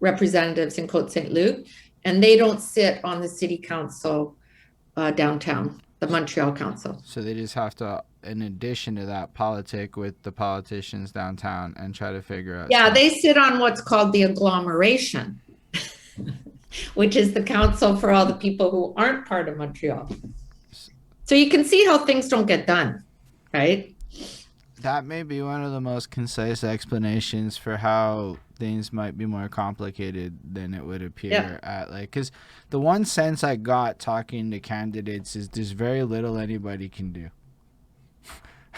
Speaker 2: representatives in Côte Saint Luc, and they don't sit on the city council downtown, the Montreal Council.
Speaker 1: So they just have to, in addition to that, politic with the politicians downtown and try to figure out
Speaker 2: Yeah,
Speaker 1: stuff.
Speaker 2: they sit on what's called the agglomeration, which is the council for all the people who aren't part of Montreal. So you can see how things don't get done, right?
Speaker 1: That may be one of the most concise explanations for how things might be more complicated than it would appear
Speaker 2: Yeah.
Speaker 1: at, like, because the one sense I got talking to candidates is there's very little anybody can do.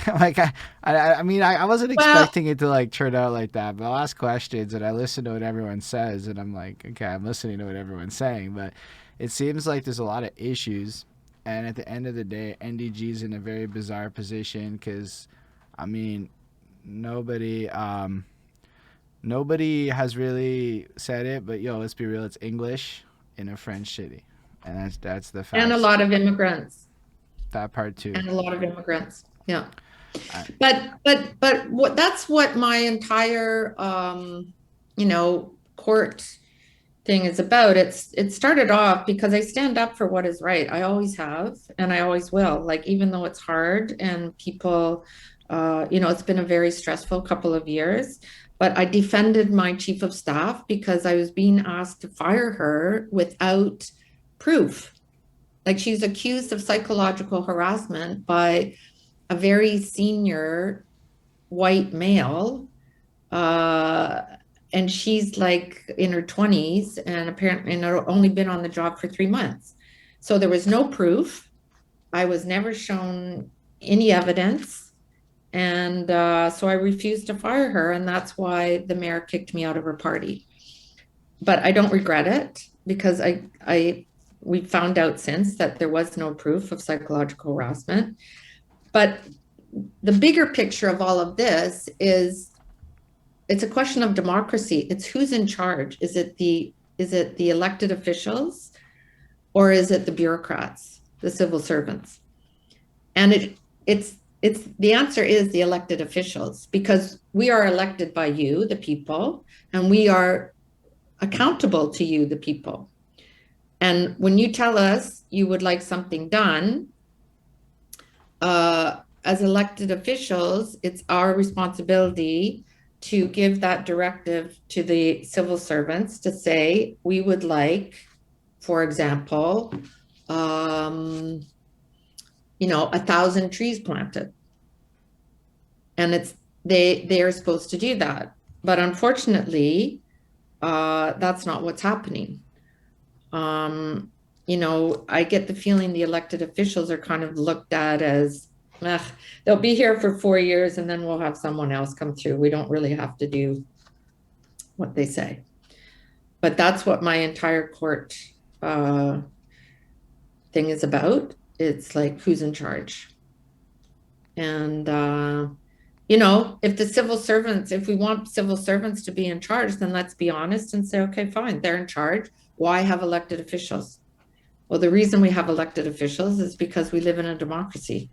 Speaker 1: Like I mean I wasn't
Speaker 2: Well,
Speaker 1: expecting it to like turn out like that, but I'll ask questions and I listen to what everyone says and I'm like, okay, I'm listening to what everyone's saying, but it seems like there's a lot of issues, and at the end of the day, NDG's in a very bizarre position because, I mean, nobody nobody has really said it, but yo, let's be real, it's English in a French city, and that's the
Speaker 2: and a
Speaker 1: facts.
Speaker 2: lot of immigrants,
Speaker 1: That part too.
Speaker 2: and a lot of immigrants. Yeah.
Speaker 1: I,
Speaker 2: But what that's what my entire court thing is about. It started off because I stand up for what is right. I always have, and I always will. Like even though it's hard and people, it's been a very stressful couple of years. But I defended my chief of staff because I was being asked to fire her without proof. Like she's accused of psychological harassment by a very senior white male, and she's like in her 20s and apparently only been on the job for 3 months. So there was no proof. I was never shown any evidence, and so I refused to fire her, and that's why the mayor kicked me out of her party. But I don't regret it because we found out since that there was no proof of psychological harassment. But the bigger picture of all of this is it's a question of democracy. It's who's in charge. Is it the elected officials or is it the bureaucrats, the civil servants? And it's the answer is the elected officials because we are elected by you, the people, and we are accountable to you, the people. And when you tell us you would like something done, as elected officials, it's our responsibility to give that directive to the civil servants to say, we would like, for example, 1,000 trees planted. And they are supposed to do that. But unfortunately, that's not what's happening. I get the feeling the elected officials are kind of looked at as, they'll be here for 4 years and then we'll have someone else come through. We don't really have to do what they say. But that's what my entire court thing is about. It's like, who's in charge? And, if we want civil servants to be in charge, then let's be honest and say, okay, fine, they're in charge. Why have elected officials? Well, the reason we have elected officials is because we live in a democracy.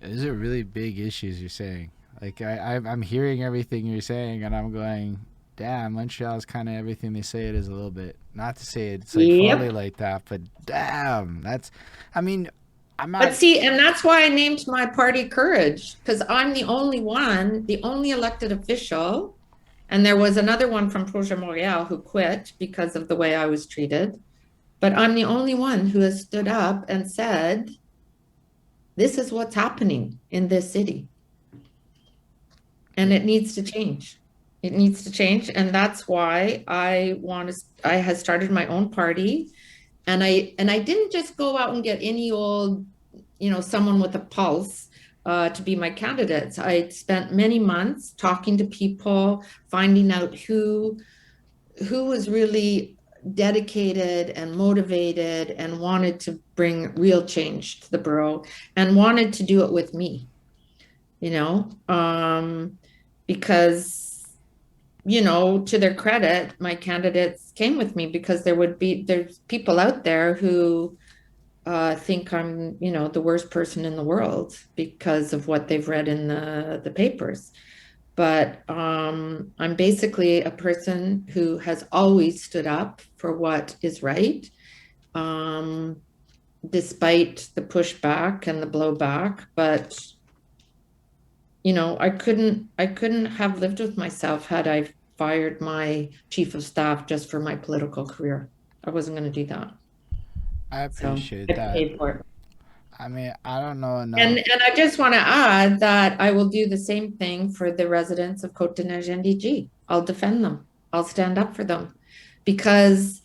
Speaker 1: These are really big issues you're saying. Like I'm hearing everything you're saying, and I'm going, damn, Montreal is kind of everything they say it is a little bit. Not to say it's like fully
Speaker 2: Yep.
Speaker 1: like that, but damn, that's. I mean, I'm
Speaker 2: But
Speaker 1: not.
Speaker 2: see, and that's why I named my party Courage, because I'm the only one, the only elected official. And there was another one from Projet Montreal who quit because of the way I was treated. But I'm the only one who has stood up and said, this is what's happening in this city. And it needs to change. It needs to change. And that's why I have started my own party. And I didn't just go out and get any old, someone with a pulse to be my candidates. I spent many months talking to people, finding out who was really dedicated and motivated and wanted to bring real change to the borough and wanted to do it with me, because, to their credit, my candidates came with me because there's people out there who think I'm, the worst person in the world because of what they've read in the papers. But I'm basically a person who has always stood up for what is right, despite the pushback and the blowback. But I couldn't have lived with myself had I fired my chief of staff just for my political career. I wasn't going to do that.
Speaker 1: I
Speaker 2: So
Speaker 1: appreciate
Speaker 2: I
Speaker 1: that.
Speaker 2: paid for it.
Speaker 1: I mean, I don't know
Speaker 2: And
Speaker 1: enough.
Speaker 2: I just want to add that I will do the same thing for the residents of Côte de Neige NDG. I'll defend them. I'll stand up for them because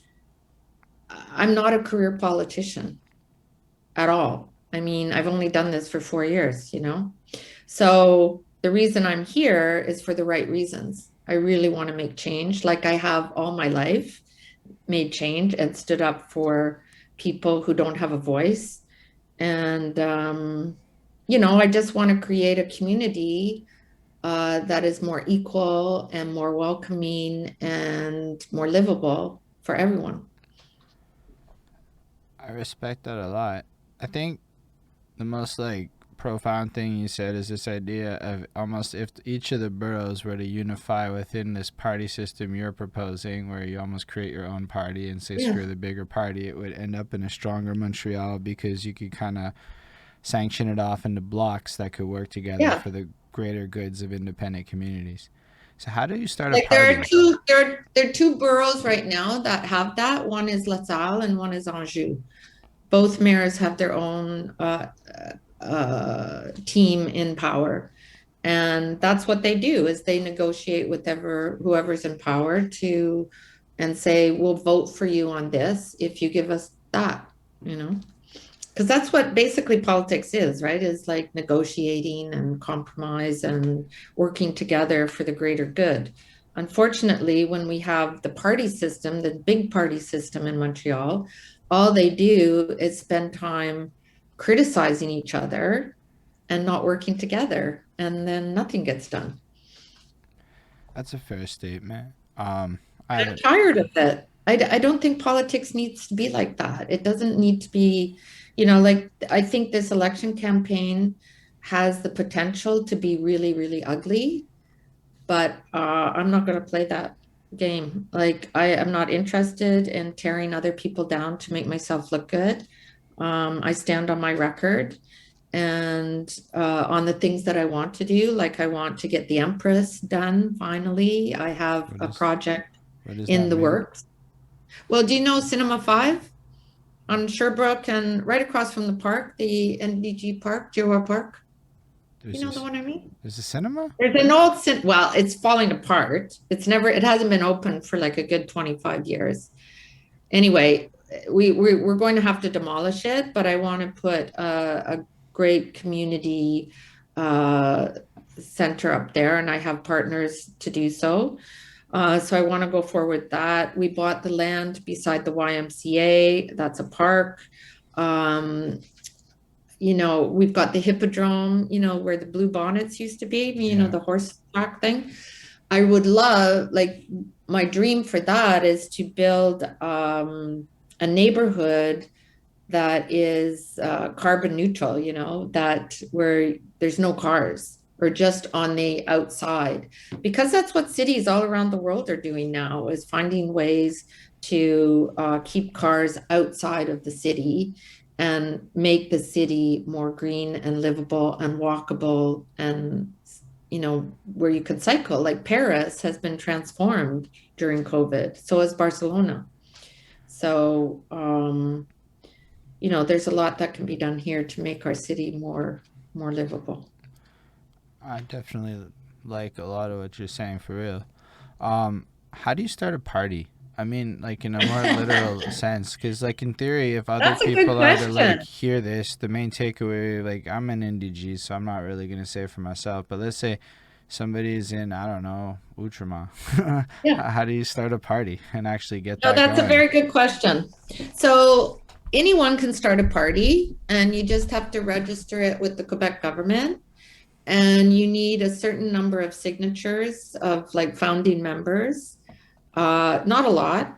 Speaker 2: I'm not a career politician at all. I mean, I've only done this for 4 years, So the reason I'm here is for the right reasons. I really want to make change, like I have all my life, made change and stood up for people who don't have a voice. And, I just want to create a community that is more equal and more welcoming and more livable for everyone.
Speaker 1: I respect that a lot. I think the most like profound thing you said is this idea of almost if each of the boroughs were to unify within this party system you're proposing, where you almost create your own party and say
Speaker 2: Yeah.
Speaker 1: screw the bigger party, it would end up in a stronger Montreal because you could kind of sanction it off into blocks that could work together
Speaker 2: Yeah.
Speaker 1: for the greater goods of independent communities. So how do you start a
Speaker 2: Like
Speaker 1: party?
Speaker 2: there are two boroughs right now that have that. One is La Salle and one is Anjou. Both mayors have their own team in power. And that's what they do is they negotiate with whoever's in power to and say, we'll vote for you on this if you give us that, because that's what basically politics is, right? Is like negotiating and compromise and working together for the greater good. Unfortunately, when we have the party system, the big party system in Montreal, all they do is spend time criticizing each other and not working together, and then nothing gets done.
Speaker 1: That's a fair statement. I
Speaker 2: I'm
Speaker 1: don't.
Speaker 2: tired of it. I don't think politics needs to be like that. It doesn't need to be, like I think this election campaign has the potential to be really, really ugly, but I'm not going to play that game. Like I am not interested in tearing other people down to make myself look good. I stand on my record, and on the things that I want to do. Like I want to get the Empress done finally. I have
Speaker 1: What
Speaker 2: a
Speaker 1: is
Speaker 2: project
Speaker 1: what does
Speaker 2: in
Speaker 1: that
Speaker 2: the
Speaker 1: mean?
Speaker 2: works. Well, do you know Cinema 5 on Sherbrooke and right across from the park, the NDG Park, Joa Park? You
Speaker 1: There's
Speaker 2: know the
Speaker 1: this
Speaker 2: one I mean?
Speaker 1: there's a cinema?
Speaker 2: There's an old, well, it's falling apart. It hasn't been open for like a good 25 years. Anyway, we're going to have to demolish it, but I want to put a great community uh, center up there, and I have partners to do so. So I want to go forward with that. We bought the land beside the YMCA. That's a park. Um, we've got the hippodrome, where the blue bonnets used to be,
Speaker 1: Yeah.
Speaker 2: the horse track thing. I would love, like, my dream for that is to build a neighborhood that is carbon neutral, that where there's no cars or just on the outside, because that's what cities all around the world are doing now, is finding ways to keep cars outside of the city and make the city more green and livable and walkable, and where you can cycle. Like Paris has been transformed during COVID, so has Barcelona. So there's a lot that can be done here to make our city more livable.
Speaker 1: I definitely like a lot of what you're saying for real. How do you start a party? I mean, like in a more literal sense, because like in theory, if other
Speaker 2: That's a good
Speaker 1: people are to
Speaker 2: question.
Speaker 1: like hear this, the main takeaway, like I'm an NDG, so I'm not really gonna say for myself. But let's say somebody's in, I don't know, Outremont.
Speaker 2: Yeah.
Speaker 1: How do you start a party and actually get
Speaker 2: No,
Speaker 1: that
Speaker 2: that's a
Speaker 1: going?
Speaker 2: very good question. So anyone can start a party, and you just have to register it with the Quebec government. And you need a certain number of signatures of like founding members. Not a lot,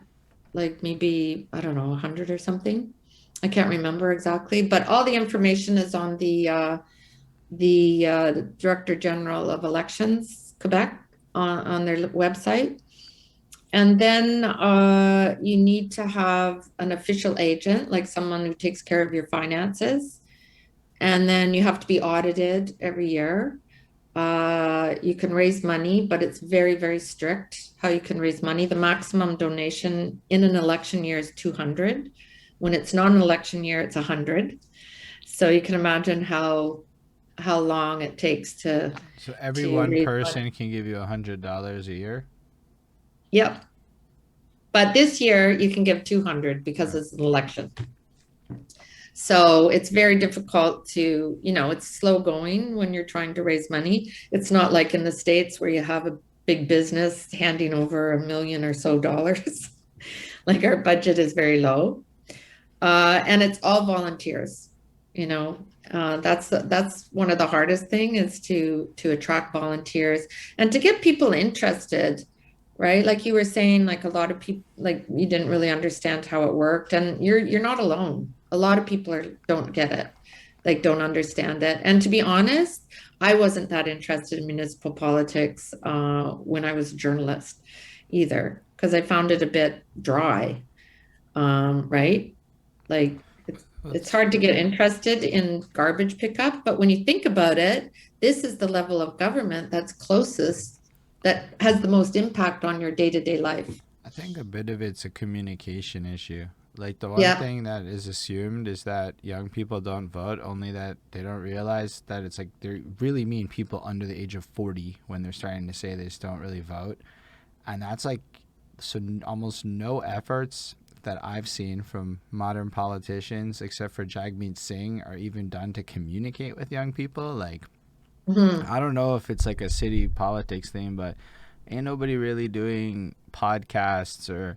Speaker 2: like maybe, I don't know, 100 or something. I can't remember exactly, but all the information is on the Director General of Elections Quebec on their website. And then you need to have an official agent, like someone who takes care of your finances. And then you have to be audited every year. You can raise money, but it's very, very strict how you can raise money. The maximum donation in an election year is 200. When it's not an election year, it's 100. So you can imagine how long it takes to
Speaker 1: So every
Speaker 2: to
Speaker 1: one
Speaker 2: raise money.
Speaker 1: person can give you $100 a year.
Speaker 2: Yep. But this year you can give 200 because
Speaker 1: Right.
Speaker 2: it's an election. So it's very difficult to, it's slow going when you're trying to raise money. It's not like in the States where you have a big business handing over $1 million or so dollars. Like our budget is very low. And it's all volunteers, you know. That's one of the hardest thing is to attract volunteers and to get people interested, right? Like you were saying, like a lot of people, like you didn't really understand how it worked, and you're not alone. A lot of people don't get it, like don't understand it. And to be honest, I wasn't that interested in municipal politics when I was a journalist either, because I found it a bit dry, right? Like it's
Speaker 1: Let's
Speaker 2: hard to get interested in garbage pickup, but when you think about it, this is the level of government that's closest, that has the most impact on your day-to-day life.
Speaker 1: I think a bit of it's a communication issue. Like the one
Speaker 2: Yeah,
Speaker 1: thing that is assumed is that young people don't vote, only that they don't realize that it's like they really mean people under the age of 40 when they're starting to say they just don't really vote. And that's like almost no efforts that I've seen from modern politicians except for Jagmeet Singh are even done to communicate with young people. Like
Speaker 2: mhm,
Speaker 1: I don't know if it's like a city politics thing, but ain't nobody really doing podcasts or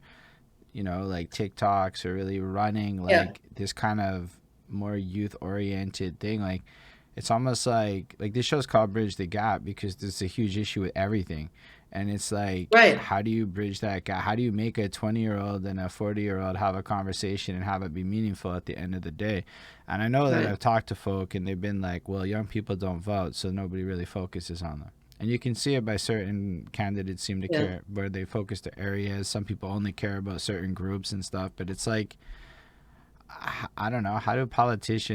Speaker 1: like TikToks or really running
Speaker 2: yeah,
Speaker 1: like this kind of more youth oriented thing. Like it's almost like this show's called Bridge the Gap because there's a huge issue with everything. And it's like,
Speaker 2: right,
Speaker 1: how do you bridge that gap? How do you make a 20-year-old and a 40-year-old have a conversation and have it be meaningful at the end of the day? And I know that
Speaker 2: right,
Speaker 1: I've talked to folk and they've been like, well, young people don't vote, so nobody really focuses on them. And you can see it by certain candidates seem to
Speaker 2: yeah,
Speaker 1: care where they focus their areas. Some people only care about certain groups and stuff. But it's like, I don't know. How do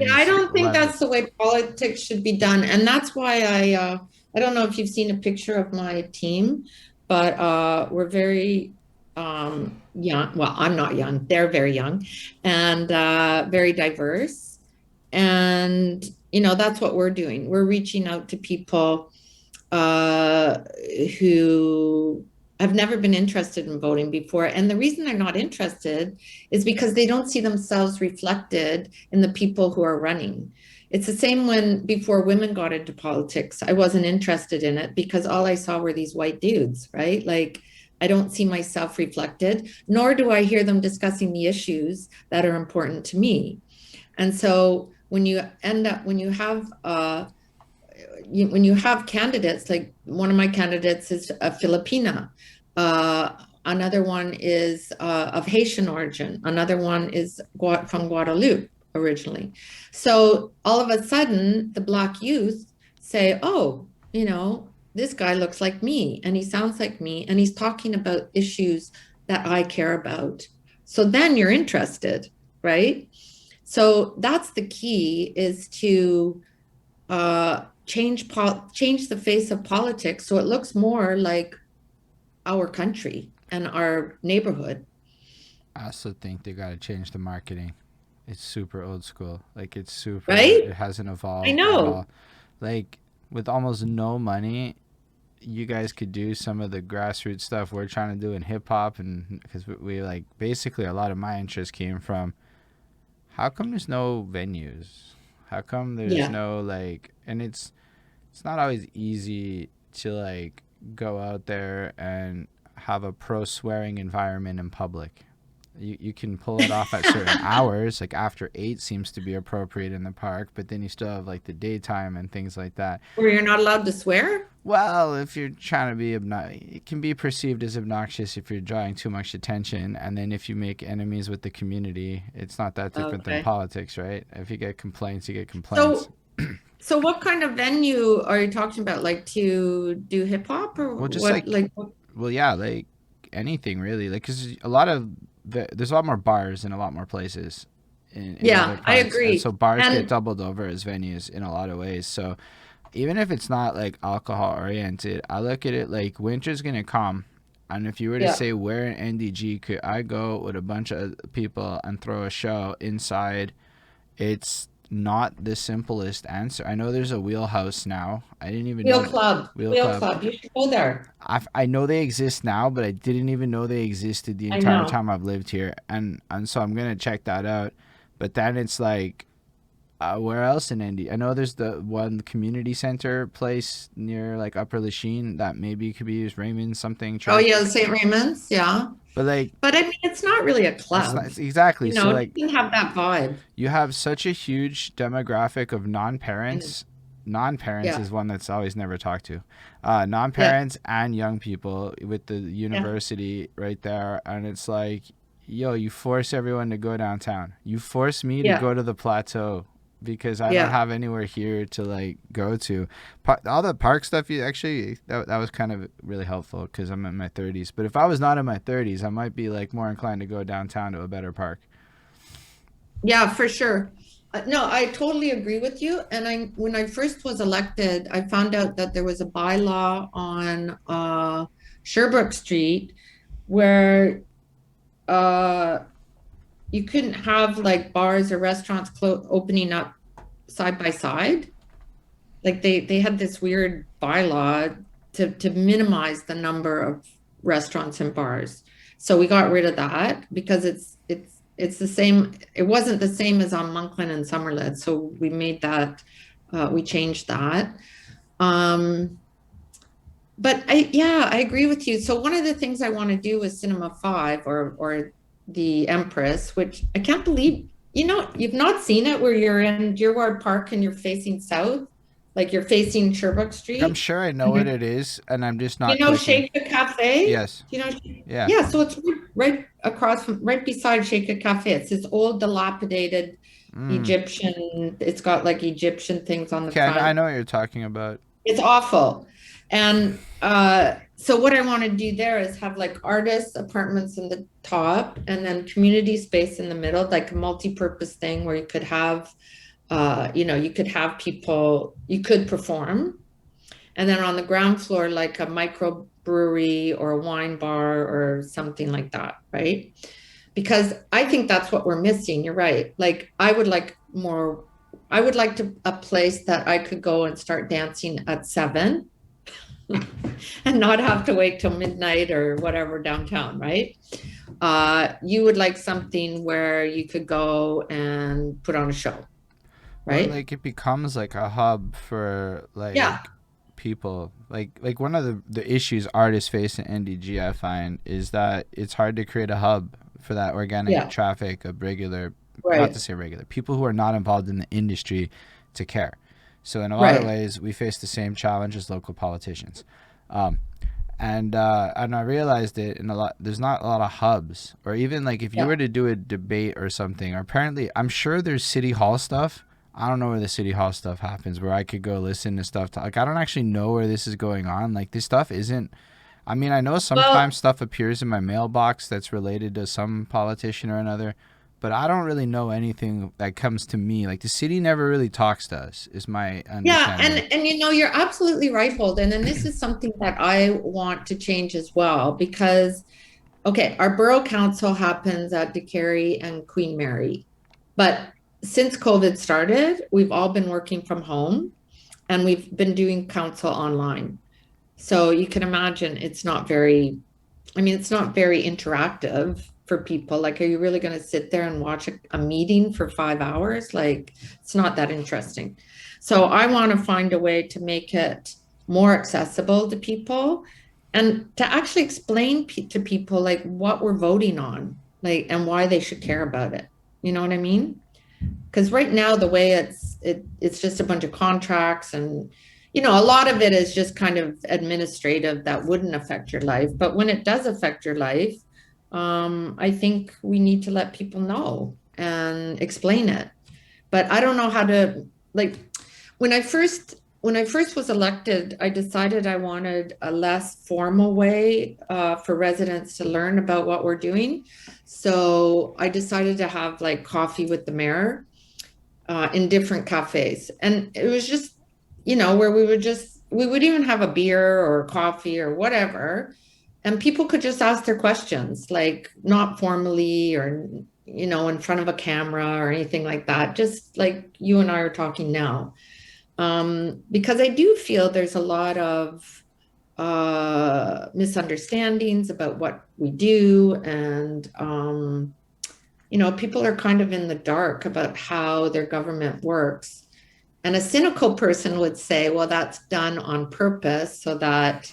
Speaker 2: Yeah, I
Speaker 1: politicians
Speaker 2: don't think
Speaker 1: levy?
Speaker 2: that's the way politics should be done. And that's why I don't know if you've seen a picture of my team, but we're very young. Well, I'm not young. They're very young and very diverse. And, that's what we're doing. We're reaching out to people uh, who have never been interested in voting before. And the reason they're not interested is because they don't see themselves reflected in the people who are running. It's the same when before women got into politics, I wasn't interested in it because all I saw were these white dudes, right? Like, I don't see myself reflected, nor do I hear them discussing the issues that are important to me. And so when you have when you have candidates, like one of my candidates is a Filipina, another one is of Haitian origin, another one is from Guadeloupe originally. So all of a sudden, the Black youth say, oh, this guy looks like me and he sounds like me and he's talking about issues that I care about. So then you're interested, right? So that's the key, is to change the face of politics so it looks more like our country and our neighborhood.
Speaker 1: I also think they got to change the marketing. It's super old school. Like it's super.
Speaker 2: Right?
Speaker 1: It hasn't
Speaker 2: I
Speaker 1: evolved at
Speaker 2: know.
Speaker 1: all. Like with almost no money, you guys could do some of the grassroots stuff we're trying to do in hip hop, and because we like basically a lot of my interest came from how come there's no venues? How come there's
Speaker 2: Yeah.
Speaker 1: no like, and it's not always easy to like go out there and have a pro swearing environment in public. You can pull it off at certain hours, like after 8 seems to be appropriate in the park, but then you still have like the daytime and things like that.
Speaker 2: Where you're not allowed to swear?
Speaker 1: Well, if you're trying to be it can be perceived as obnoxious if you're drawing too much attention, and then if you make enemies with the community, it's not that different than
Speaker 2: Okay.
Speaker 1: politics, right? If you get complaints, you get complaints.
Speaker 2: So so what kind of venue are you talking about? Like to do hip hop or
Speaker 1: Well, just
Speaker 2: what?
Speaker 1: like,
Speaker 2: Like,
Speaker 1: well, yeah, like anything really, like because there's a lot more bars in a lot more places in other
Speaker 2: yeah, I
Speaker 1: parts, and
Speaker 2: agree.
Speaker 1: so bars get
Speaker 2: And
Speaker 1: doubled over as venues in a lot of ways. So even if it's not like alcohol oriented, I look at it like winter's gonna come, and if you were to
Speaker 2: yeah,
Speaker 1: say where in NDG could I go with a bunch of people and throw a show inside, it's not the simplest answer. I know there's a wheelhouse now. I didn't even know that. Wheel
Speaker 2: Wheel
Speaker 1: Club.
Speaker 2: Club. You should go there.
Speaker 1: I know they exist now, but I didn't even know they existed the
Speaker 2: I
Speaker 1: entire
Speaker 2: know.
Speaker 1: time I've lived here, and so I'm gonna check that out. But then it's like, where else in Indy? I know there's the one community center place near like Upper Lachine that maybe could be used, Raymond something
Speaker 2: Oh
Speaker 1: church.
Speaker 2: yeah, St. Raymond's. Yeah.
Speaker 1: But like,
Speaker 2: But I mean, it's not really a
Speaker 1: it's not
Speaker 2: club.
Speaker 1: it's exactly so
Speaker 2: It
Speaker 1: like
Speaker 2: doesn't have that vibe.
Speaker 1: you have such a huge demographic of
Speaker 2: And
Speaker 1: non-parents. Non-parents
Speaker 2: yeah,
Speaker 1: is one that's always never talked to.
Speaker 2: yeah,
Speaker 1: Non-parents and young people with the
Speaker 2: yeah,
Speaker 1: university right there, and it's like, yo, you force everyone to go downtown. You force me to
Speaker 2: yeah,
Speaker 1: go to the plateau because I don't
Speaker 2: yeah.
Speaker 1: have anywhere here to like go to. All the park stuff, you actually that was kind of really helpful because I'm in my 30s. But if I was not in my 30s, I might be like more inclined to go downtown to a better park.
Speaker 2: Yeah, for sure. No, I totally agree with you. And when I first was elected, I found out that there was a bylaw on Sherbrooke Street where uh, you couldn't have like bars or restaurants opening up side by side. Like they had this weird bylaw to minimize the number of restaurants and bars. So we got rid of that because it's the same. It wasn't the same as on Monkland and Summerled. So we made that we changed that. Um, but I agree with you. So one of the things I want to do is Cinema Five or the Empress, which I can't believe, you've not seen it, where you're in Deerward Park and you're facing south, like you're facing Sherbrooke
Speaker 1: Like, I'm
Speaker 2: Street.
Speaker 1: sure I know
Speaker 2: And
Speaker 1: what it is, and I'm just not
Speaker 2: you know
Speaker 1: clicking.
Speaker 2: Shake Cafe?
Speaker 1: Yes.
Speaker 2: Do you know?
Speaker 1: Yeah.
Speaker 2: Yeah, so it's right across from, right beside Shake Cafe. It's this old dilapidated
Speaker 1: Mm.
Speaker 2: Egyptian. It's got like Egyptian things on the
Speaker 1: Okay, I
Speaker 2: front.
Speaker 1: know what you're talking about.
Speaker 2: It's awful. And so what I want to do there is have like artists apartments in the top and then community space in the middle, like a multi-purpose thing where you could have you could have people, you could perform. And then on the ground floor, like a microbrewery or a wine bar or something like that, right? Because I think that's what we're missing. You're right. Like I would like to a place that I could go and start dancing at 7 and not have to wait till midnight or whatever downtown, right? You would like something where you could go and put on a show,
Speaker 1: Or
Speaker 2: right?
Speaker 1: like it becomes like a hub for
Speaker 2: Yeah,
Speaker 1: like people. Like one of the issues artists face in NDG, I find, is that it's hard to create a hub for that organic
Speaker 2: yeah,
Speaker 1: traffic of regular, not to
Speaker 2: right,
Speaker 1: say regular, people who are not involved in the industry to care. So in a lot of
Speaker 2: right.
Speaker 1: ways, we face the same challenge as local politicians. Um, and I realized it in a lot. There's not a lot of hubs, or even like if you
Speaker 2: Yeah.
Speaker 1: were to do a debate or something. Or apparently, I'm sure there's city hall stuff. I don't know where the city hall stuff happens, where I could go listen to stuff. Like I don't actually know where this is going on. Like this stuff isn't. I mean, I know
Speaker 2: Well,
Speaker 1: sometimes stuff appears in my mailbox that's related to some politician or another, but I don't really know anything that comes to me. Like the city never really talks to us, is my
Speaker 2: yeah,
Speaker 1: understanding.
Speaker 2: and you're absolutely right, Holden. And this is something that I want to change as well because okay, our borough council happens at DeCary and Queen Mary. But since COVID started, we've all been working from home and we've been doing council online. So you can imagine it's not very interactive for people. Like, are you really going to sit there and watch a meeting for 5 hours? Like, it's not that interesting. So I want to find a way to make it more accessible to people and to actually explain to people like what we're voting on, like, and why they should care about it. You know what I mean? Because right now the way it's just a bunch of contracts and a lot of it is just kind of administrative that wouldn't affect your life, but when it does affect your life, I think we need to let people know and explain it. But I don't know how to, like, when I first was elected, I decided I wanted a less formal way for residents to learn about what we're doing. So I decided to have like coffee with the mayor in different cafes. And it was just, where we would even have a beer or coffee or whatever. And people could just ask their questions, like not formally or, in front of a camera or anything like that, just like you and I are talking now. Because I do feel there's a lot of misunderstandings about what we do and people are kind of in the dark about how their government works. And a cynical person would say, well, that's done on purpose so that,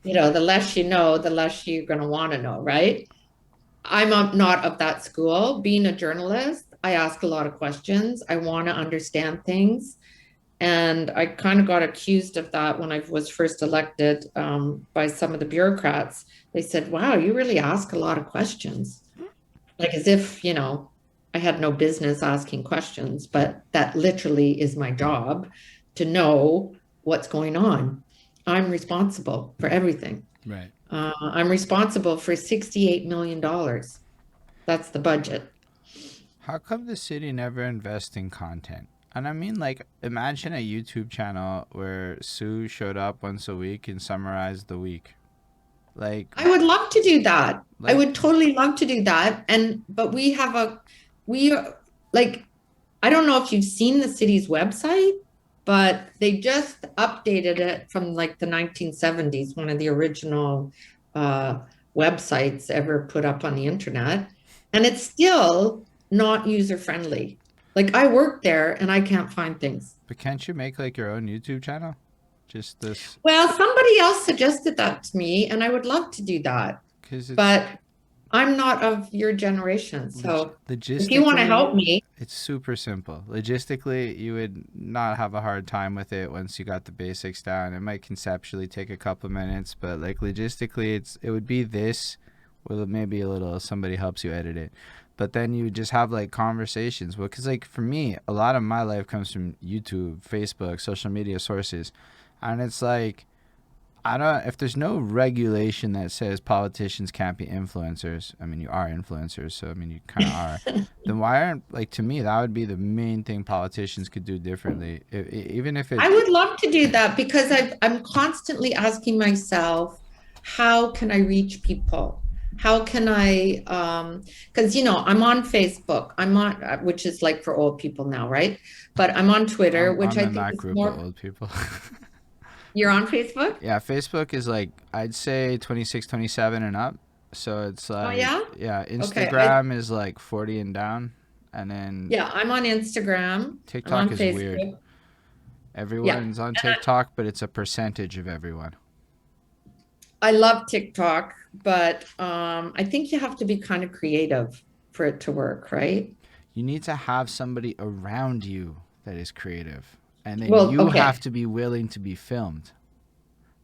Speaker 2: the less you know, the less you're going to want to know, right? Not of that school. Being a journalist, I ask a lot of questions. I want to understand things. And I kind of got accused of that when I was first elected by some of the bureaucrats. They said, wow, you really ask a lot of questions like as if, I had no business asking questions, but that literally is my job to know what's going on. I'm responsible for everything.
Speaker 1: Right.
Speaker 2: I'm responsible for $68 million. That's the budget.
Speaker 1: How come the city never invests in content? And I mean, like, imagine a YouTube channel where Sue showed up once a week and summarized the week. Like,
Speaker 2: I would love to do that. I
Speaker 1: like
Speaker 2: would totally love to do that. But we like, I don't know if you've seen the city's website, but they just updated it from like the 1970s, one of the original uh, websites ever put up on the internet. And it's still not user friendly. Like I work there and I can't find things.
Speaker 1: but can't you make like your own YouTube channel? Just this,
Speaker 2: Well, somebody else suggested that to me, and I would love to do that.
Speaker 1: because it's
Speaker 2: But I'm not of your generation. So if you want to
Speaker 1: logistically,
Speaker 2: help me,
Speaker 1: it's super simple. Logistically, you would not have a hard time with it once you got the basics down. It might conceptually take a couple minutes, but like logistically, it would be this with maybe a little somebody helps you edit it. But then you would just have like conversations. Well, because like for me, a lot of my life comes from YouTube, Facebook, social media sources, and it's like I don't. If there's no regulation that says politicians can't be influencers, I mean, you are influencers, so I mean, you kind of are. Then why aren't, like, to me, that would be the main thing politicians could do differently. Even if
Speaker 2: I
Speaker 1: it's
Speaker 2: would love to do that because I'm constantly asking myself, how can I reach people? How can I, because I'm on Facebook, I'm on, which is like for old people now, right? But I'm on Twitter, which
Speaker 1: I'm
Speaker 2: I
Speaker 1: in
Speaker 2: think
Speaker 1: that
Speaker 2: is
Speaker 1: group of
Speaker 2: more,
Speaker 1: old people.
Speaker 2: you're on Facebook?
Speaker 1: Yeah, Facebook is like, I'd say 26, 27 and up. So it's
Speaker 2: Oh,
Speaker 1: like,
Speaker 2: yeah?
Speaker 1: yeah,
Speaker 2: Okay.
Speaker 1: Instagram is like 40 and down, and then
Speaker 2: Yeah, I'm on Instagram. I'm
Speaker 1: TikTok
Speaker 2: on
Speaker 1: is weird.
Speaker 2: Facebook. Yeah.
Speaker 1: Everyone's on TikTok, but it's a percentage of everyone.
Speaker 2: I love TikTok, but I think you have to be kind of creative for it to work, right?
Speaker 1: You need to have somebody around you that is creative, and then
Speaker 2: Well,
Speaker 1: you have
Speaker 2: okay.
Speaker 1: to be willing to be filmed.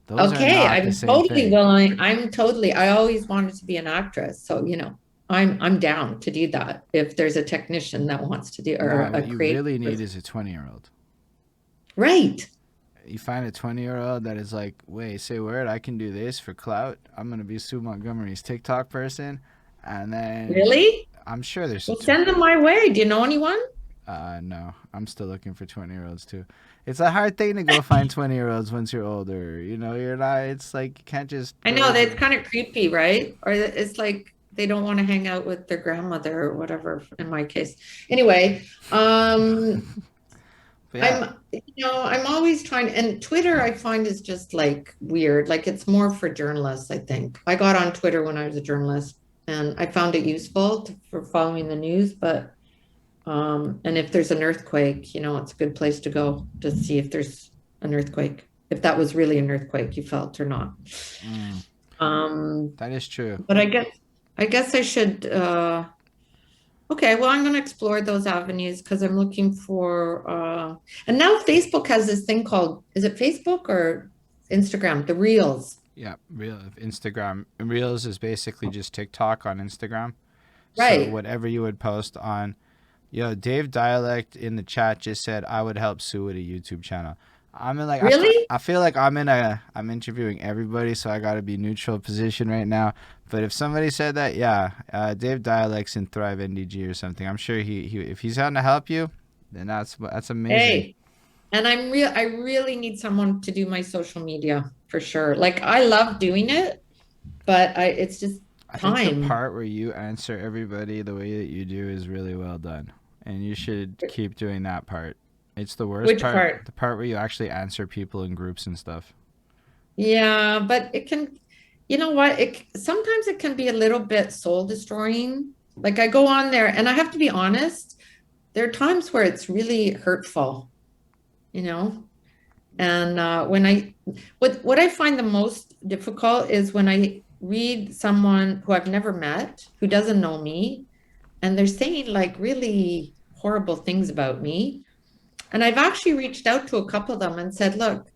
Speaker 1: Those are
Speaker 2: Okay,
Speaker 1: not the
Speaker 2: I'm
Speaker 1: same
Speaker 2: totally
Speaker 1: thing.
Speaker 2: willing. I always wanted to be an actress. So, I'm down to do that if there's a technician that wants to do or
Speaker 1: Nah,
Speaker 2: a
Speaker 1: what you
Speaker 2: creative
Speaker 1: really need
Speaker 2: person.
Speaker 1: is a 20-year-old.
Speaker 2: Right.
Speaker 1: You find a 20-year-old that is like, wait, say word, I can do this for clout. I'm going to be Sue Montgomery's TikTok person. And then
Speaker 2: Really?
Speaker 1: I'm sure there's
Speaker 2: Well, send them my way. Do you know anyone?
Speaker 1: no, I'm still looking for 20-year-olds too. It's a hard thing to go find 20-year-olds once you're older. You're not, it's like, you can't just
Speaker 2: I
Speaker 1: go
Speaker 2: know that's
Speaker 1: to,
Speaker 2: kind of creepy, right? Or it's like they don't want to hang out with their grandmother or whatever in my case. Anyway,
Speaker 1: but yeah,
Speaker 2: I'm always trying, and Twitter I find is just like weird. Like it's more for journalists, I think. I got on Twitter when I was a journalist and I found it useful for following the news, but and if there's an earthquake, it's a good place to go to see if there's an earthquake, if that was really an earthquake you felt or not.
Speaker 1: mm,
Speaker 2: Um,
Speaker 1: that is true.
Speaker 2: but I guess I should okay, well, I'm going to explore those avenues because I'm looking for, and now Facebook has this thing called, is it Facebook or Instagram? The Reels.
Speaker 1: Yeah, real Instagram Reels is basically just TikTok on Instagram. So
Speaker 2: Right.
Speaker 1: whatever you would post on, Dave Dialect in the chat just said I would help Sue with a YouTube channel. I'm in like
Speaker 2: Really?
Speaker 1: I feel like I'm interviewing everybody, so I got to be neutral position right now. But if somebody said that, yeah, Dave Dialect's in Thrive NDG or something. I'm sure he if he's on to help you, then that's amazing.
Speaker 2: Hey, and I really need someone to do my social media for sure. Like I love doing it, but it's just
Speaker 1: I think the
Speaker 2: time.
Speaker 1: part where you answer everybody the way that you do is really well done. And you should keep doing that part. It's the worst
Speaker 2: Which
Speaker 1: part,
Speaker 2: part?
Speaker 1: the part where you actually answer people in groups and stuff.
Speaker 2: Yeah, but it can, you know what? Sometimes it can be a little bit soul destroying. Like I go on there and I have to be honest, there are times where it's really hurtful, you know? And what I find the most difficult is when I read someone who I've never met, who doesn't know me, and they're saying like really horrible things about me. And I've actually reached out to a couple of them and said, look,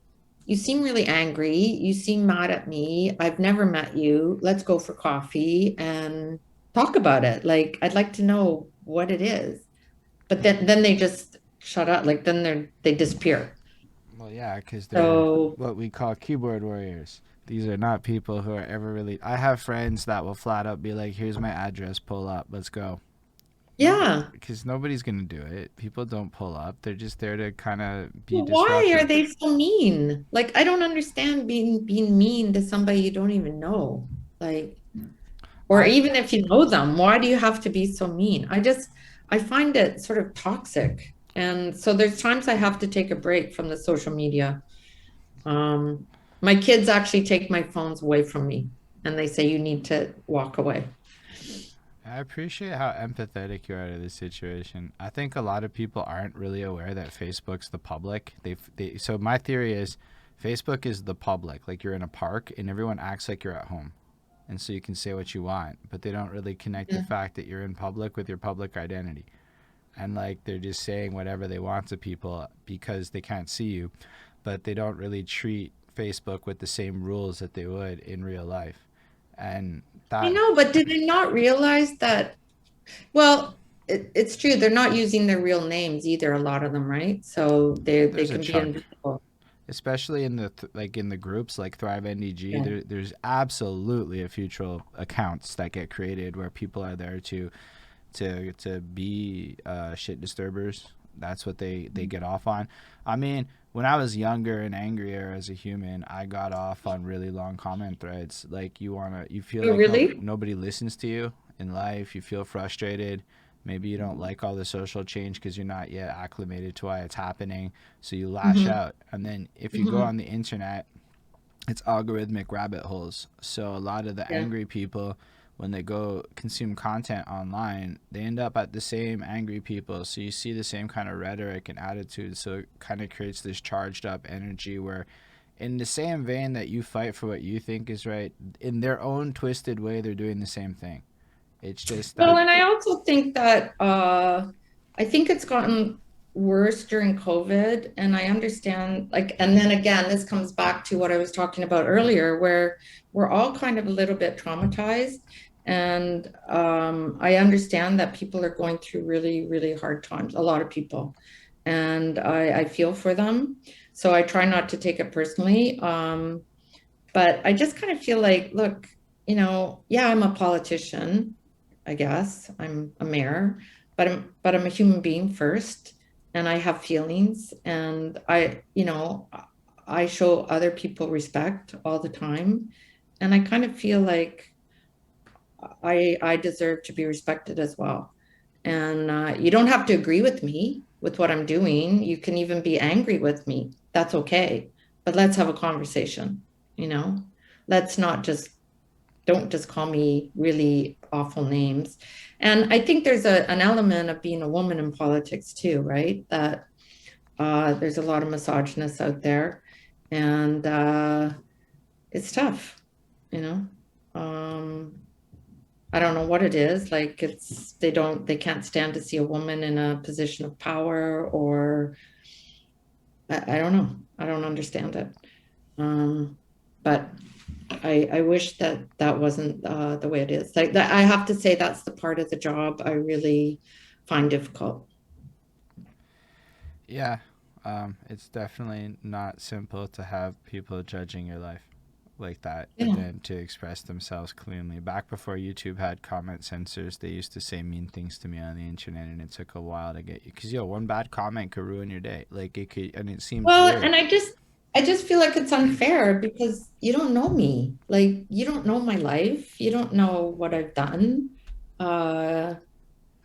Speaker 2: you seem really angry. You seem mad at me. I've never met you. Let's go for coffee and talk about it. Like, I'd like to know what it is. But then they just shut up. Like, then they disappear.
Speaker 1: Well, yeah, because they're
Speaker 2: So,
Speaker 1: what we call keyboard warriors. These are not people who are ever really. I have friends that will flat out be like, "Here's my address. Pull up. Let's go." Nobody,
Speaker 2: yeah.
Speaker 1: because nobody's gonna do it. People don't pull up. They're just there to kind of be
Speaker 2: Why are
Speaker 1: disruptive.
Speaker 2: they so mean? Like, I don't understand being mean to somebody you don't even know. Like, or
Speaker 1: I
Speaker 2: even if you know them, why do you have to be so mean? I find it sort of toxic. And so there's times I have to take a break from the social media. Um, my kids actually take my phones away from me and they say, you need to walk away.
Speaker 1: I appreciate how empathetic you are to this situation. I think a lot of people aren't really aware that Facebook's the public. So my theory is Facebook is the public. Like you're in a park and everyone acts like you're at home. And so you can say what you want, but they don't really connect the
Speaker 2: Yeah.
Speaker 1: fact that you're in public with your public identity. And like they're just saying whatever they want to people because they can't see you, but they don't really treat Facebook with the same rules that they would in real life. And
Speaker 2: I
Speaker 1: that
Speaker 2: know, but did they not realize that? Well, it's true. They're not using their real names either, a lot of them, right? So they
Speaker 1: there's a
Speaker 2: can be
Speaker 1: chunk.
Speaker 2: invisible.
Speaker 1: especially in the like in the groups like Thrive NDG.
Speaker 2: Yeah.
Speaker 1: There's absolutely a few troll accounts that get created where people are there to be shit disturbers. That's what they get off on. I mean, when I was younger and angrier as a human, I got off on really long comment threads. Like you feel
Speaker 2: Oh,
Speaker 1: like
Speaker 2: really?
Speaker 1: nobody listens to you in life. You feel frustrated. Maybe you don't like all the social change because you're not yet acclimated to why it's happening. So you lash
Speaker 2: Mm-hmm.
Speaker 1: out. And then if you go
Speaker 2: Mm-hmm.
Speaker 1: on the internet, it's algorithmic rabbit holes. So a lot of the
Speaker 2: Yeah.
Speaker 1: angry people, when they go consume content online, they end up at the same angry people. So you see the same kind of rhetoric and attitude. So it kind of creates this charged up energy where, in the same vein that you fight for what you think is right, in their own twisted way, they're doing the same thing. It's just
Speaker 2: Well,
Speaker 1: that,
Speaker 2: and I also think that I think it's gotten worse during COVID, and I understand like, and then again, this comes back to what I was talking about earlier, where we're all kind of a little bit traumatized, and I understand that people are going through really, really hard times, a lot of people, and I feel for them, so I try not to take it personally. But I just kind of feel like, look, yeah, I'm a politician, I guess. I'm a mayor, but I'm a human being first, and I have feelings, and I show other people respect all the time, and I kind of feel like I deserve to be respected as well. And you don't have to agree with me with what I'm doing. You can even be angry with me. That's okay. But let's have a conversation, you know? Let's not just, don't just call me really awful names. And I think there's an element of being a woman in politics too, right? That there's a lot of misogynists out there. And it's tough, you know? Um, I don't know what it is. Like they can't stand to see a woman in a position of power, or I don't know. I don't understand it. Um, but I wish that that wasn't the way it is. Like that, I have to say that's the part of the job I really find difficult.
Speaker 1: yeah, it's definitely not simple to have people judging your life like that and
Speaker 2: Yeah.
Speaker 1: then to express themselves cleanly. Back before YouTube had comment censors, they used to say mean things to me on the internet, and it took a while to get you. Because, one bad comment could ruin your day. Like, it could, and it seems
Speaker 2: Well,
Speaker 1: weird.
Speaker 2: and I just feel like it's unfair because you don't know me. Like you don't know my life. You don't know what I've done. Uh,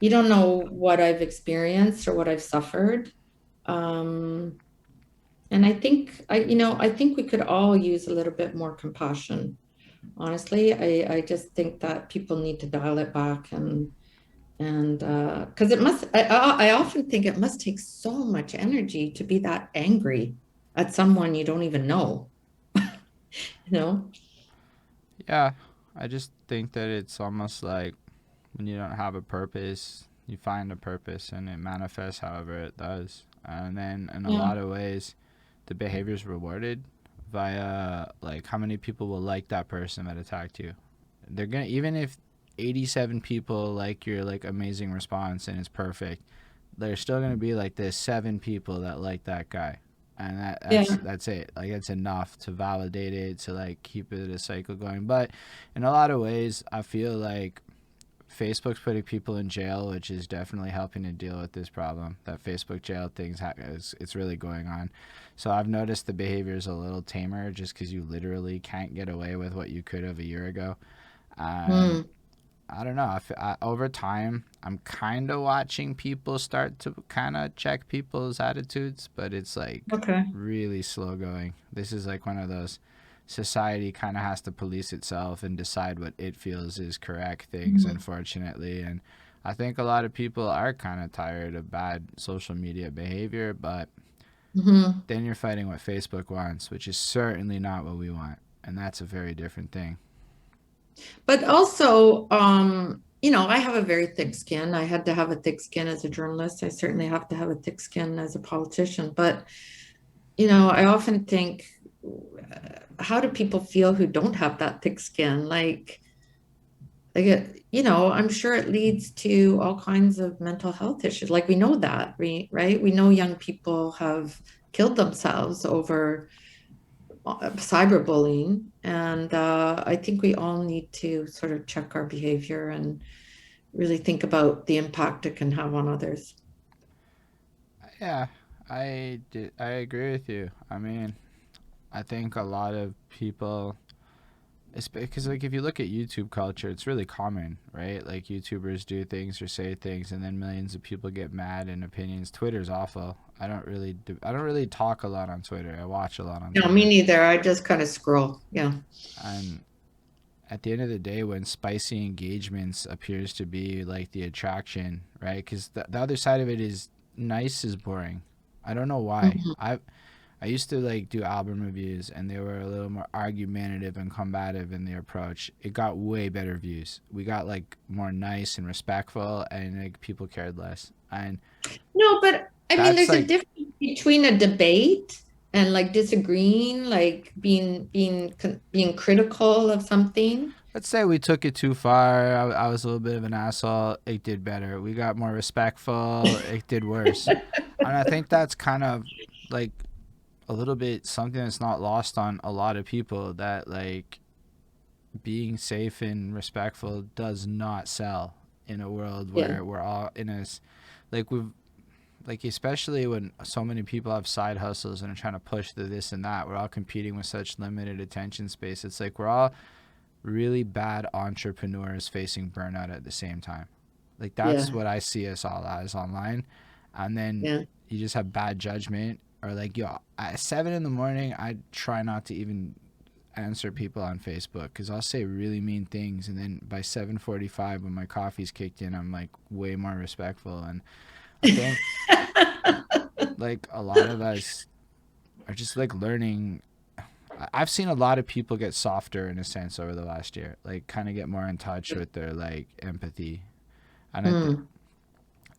Speaker 2: you don't know what I've experienced or what I've suffered. Um, and I think we could all use a little bit more compassion. Honestly, I just think that people need to dial it back and because I often think it must take so much energy to be that angry at someone you don't even know, you know?
Speaker 1: Yeah, I just think that it's almost like when you don't have a purpose, you find a purpose and it manifests however it does. And then in a
Speaker 2: Yeah.
Speaker 1: lot of ways, the behavior is rewarded via like how many people will like that person that attacked you. They're gonna, even if 87 people like your like amazing response and it's perfect, there's still gonna be like this 7 people that like that guy, and
Speaker 2: Yeah.
Speaker 1: that's it. Like it's enough to validate it, to like keep it a cycle going. But in a lot of ways, I feel like Facebook's putting people in jail, which is definitely helping to deal with this problem. That Facebook jail things it's really going on. So I've noticed the behavior is a little tamer, just because you literally can't get away with what you could have a year ago. And
Speaker 2: Hmm.
Speaker 1: I don't know. Over time, I'm kind of watching people start to kind of check people's attitudes, but it's like
Speaker 2: Okay.
Speaker 1: really slow going. This is like one of those society kind of has to police itself and decide what it feels is correct things,
Speaker 2: Mhm.
Speaker 1: unfortunately. And I think a lot of people are kind of tired of bad social media behavior, but
Speaker 2: Mhm.
Speaker 1: then you're fighting what Facebook wants, which is certainly not what we want. And that's a very different thing.
Speaker 2: But also, I have a very thick skin. I had to have a thick skin as a journalist. I certainly have to have a thick skin as a politician. But, I often think, how do people feel who don't have that thick skin? I'm sure it leads to all kinds of mental health issues. Like we know that, right? We know young people have killed themselves over cyberbullying. And I think we all need to sort of check our behavior and really think about the impact it can have on others.
Speaker 1: Yeah, I agree with you. I mean, I think a lot of people, it's because like if you look at YouTube culture, it's really common, right? Like YouTubers do things or say things, and then millions of people get mad and opinions. Twitter's awful. I don't really talk a lot on Twitter. I watch a lot on
Speaker 2: No, me
Speaker 1: Twitter,
Speaker 2: neither. I just kind of scroll. Yeah.
Speaker 1: and at the end of the day, when spicy engagements appears to be like the attraction, right? Because the other side of it is nice is boring. I don't know why.
Speaker 2: Mhm.
Speaker 1: I used to like do album reviews, and they were a little more argumentative and combative in their approach. It got way better views. We got like more nice and respectful, and like people cared less. And
Speaker 2: No, but I mean,
Speaker 1: that's
Speaker 2: there's a
Speaker 1: like,
Speaker 2: difference between a debate and like disagreeing, like being critical of something.
Speaker 1: let's say we took it too far. I was a little bit of an asshole. It did better. We got more respectful. It did worse. And I think that's kind of like a little bit something that's not lost on a lot of people, that like being safe and respectful does not sell in a world
Speaker 2: Yeah.
Speaker 1: where we're all in a like we've like especially when so many people have side hustles and are trying to push the this and that. We're all competing with such limited attention space. It's like we're all really bad entrepreneurs facing burnout at the same time. Like that's
Speaker 2: Yeah.
Speaker 1: what I see us all as online. And then
Speaker 2: Yeah.
Speaker 1: you just have bad judgment, or like, yo, at 7 in the morning I try not to even answer people on Facebook because I'll say really mean things, and then by 7:45 when my coffee's kicked in, I'm like way more respectful. And I think like a lot of us are just like learning. I've seen a lot of people get softer in a sense over the last year, like kind of get more in touch with their like empathy. And
Speaker 2: Mm,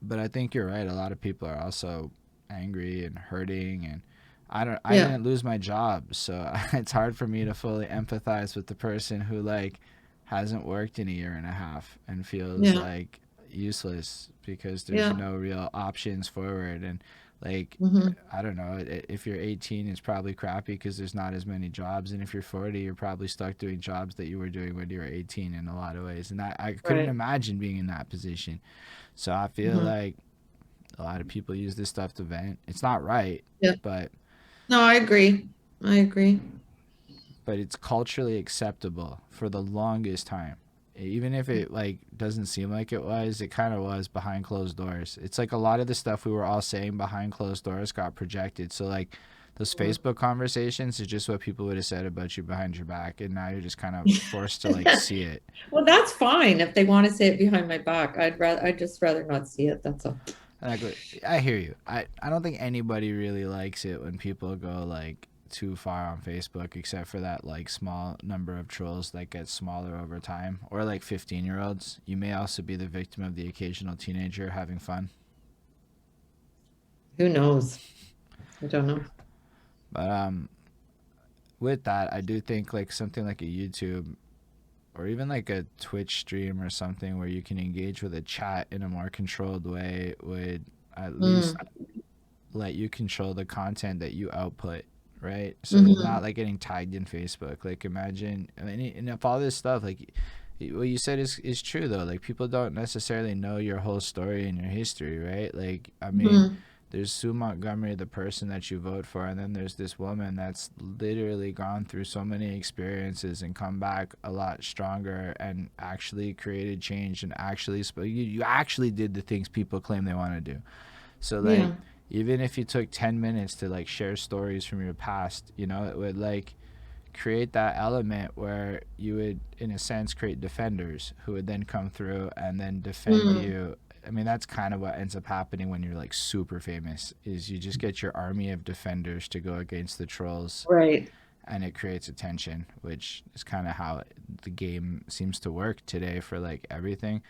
Speaker 1: but I think you're right. A lot of people are also angry and hurting, and I
Speaker 2: yeah.
Speaker 1: didn't lose my job, so it's hard for me to fully empathize with the person who like hasn't worked in a year and a half and feels
Speaker 2: Yeah.
Speaker 1: like useless because there's
Speaker 2: Yeah.
Speaker 1: no real options forward. And like,
Speaker 2: Hmm.
Speaker 1: I don't know, if you're 18 it's probably crappy because there's not as many jobs, and if you're 40 you're probably stuck doing jobs that you were doing when you were 18 in a lot of ways, and I couldn't
Speaker 2: Right.
Speaker 1: imagine being in that position. So I feel
Speaker 2: Hmm.
Speaker 1: like a lot of people use this stuff to vent. It's not right,
Speaker 2: Yeah.
Speaker 1: but
Speaker 2: No, I agree. I agree.
Speaker 1: it's culturally acceptable for the longest time. Even if it like doesn't seem like it kind of was behind closed doors. It's like a lot of the stuff we were all saying behind closed doors got projected. So like those
Speaker 2: Mhm.
Speaker 1: Facebook conversations is just what people would have said about you behind your back, and now you're just kind of forced to like see it.
Speaker 2: Well, that's fine if they want to say it behind my back. I'd just rather not see it. That's all.
Speaker 1: Like, I hear you. I don't think anybody really likes it when people go like too far on Facebook, except for that like small number of trolls that get smaller over time, or like 15-year-olds. You may also be the victim of the occasional teenager having fun.
Speaker 2: Who knows? I don't know.
Speaker 1: But with that, I do think like something like a YouTube or even like a Twitch stream or something where you can engage with a chat in a more controlled way would at least
Speaker 2: Mm,
Speaker 1: let you control the content that you output, right? So it's
Speaker 2: hmm.
Speaker 1: not like getting tagged in Facebook. Like imagine, I mean, and if all this stuff, like what you said is true though. Like people don't necessarily know your whole story and your history, right? Like I mean,
Speaker 2: Hmm.
Speaker 1: there's Sue Montgomery, the person that you vote for, and then there's this woman that's literally gone through so many experiences and come back a lot stronger and actually created change and actually you actually did the things people claim they want to do. So like
Speaker 2: Yeah.
Speaker 1: even if you took 10 minutes to like share stories from your past, it would like create that element where you would in a sense create defenders who would then come through and then defend
Speaker 2: Mm,
Speaker 1: you. I mean that's kind of what ends up happening when you're like super famous, is you just get your army of defenders to go against the trolls,
Speaker 2: right.
Speaker 1: and it creates attention, which is kind of how the game seems to work today for like everything.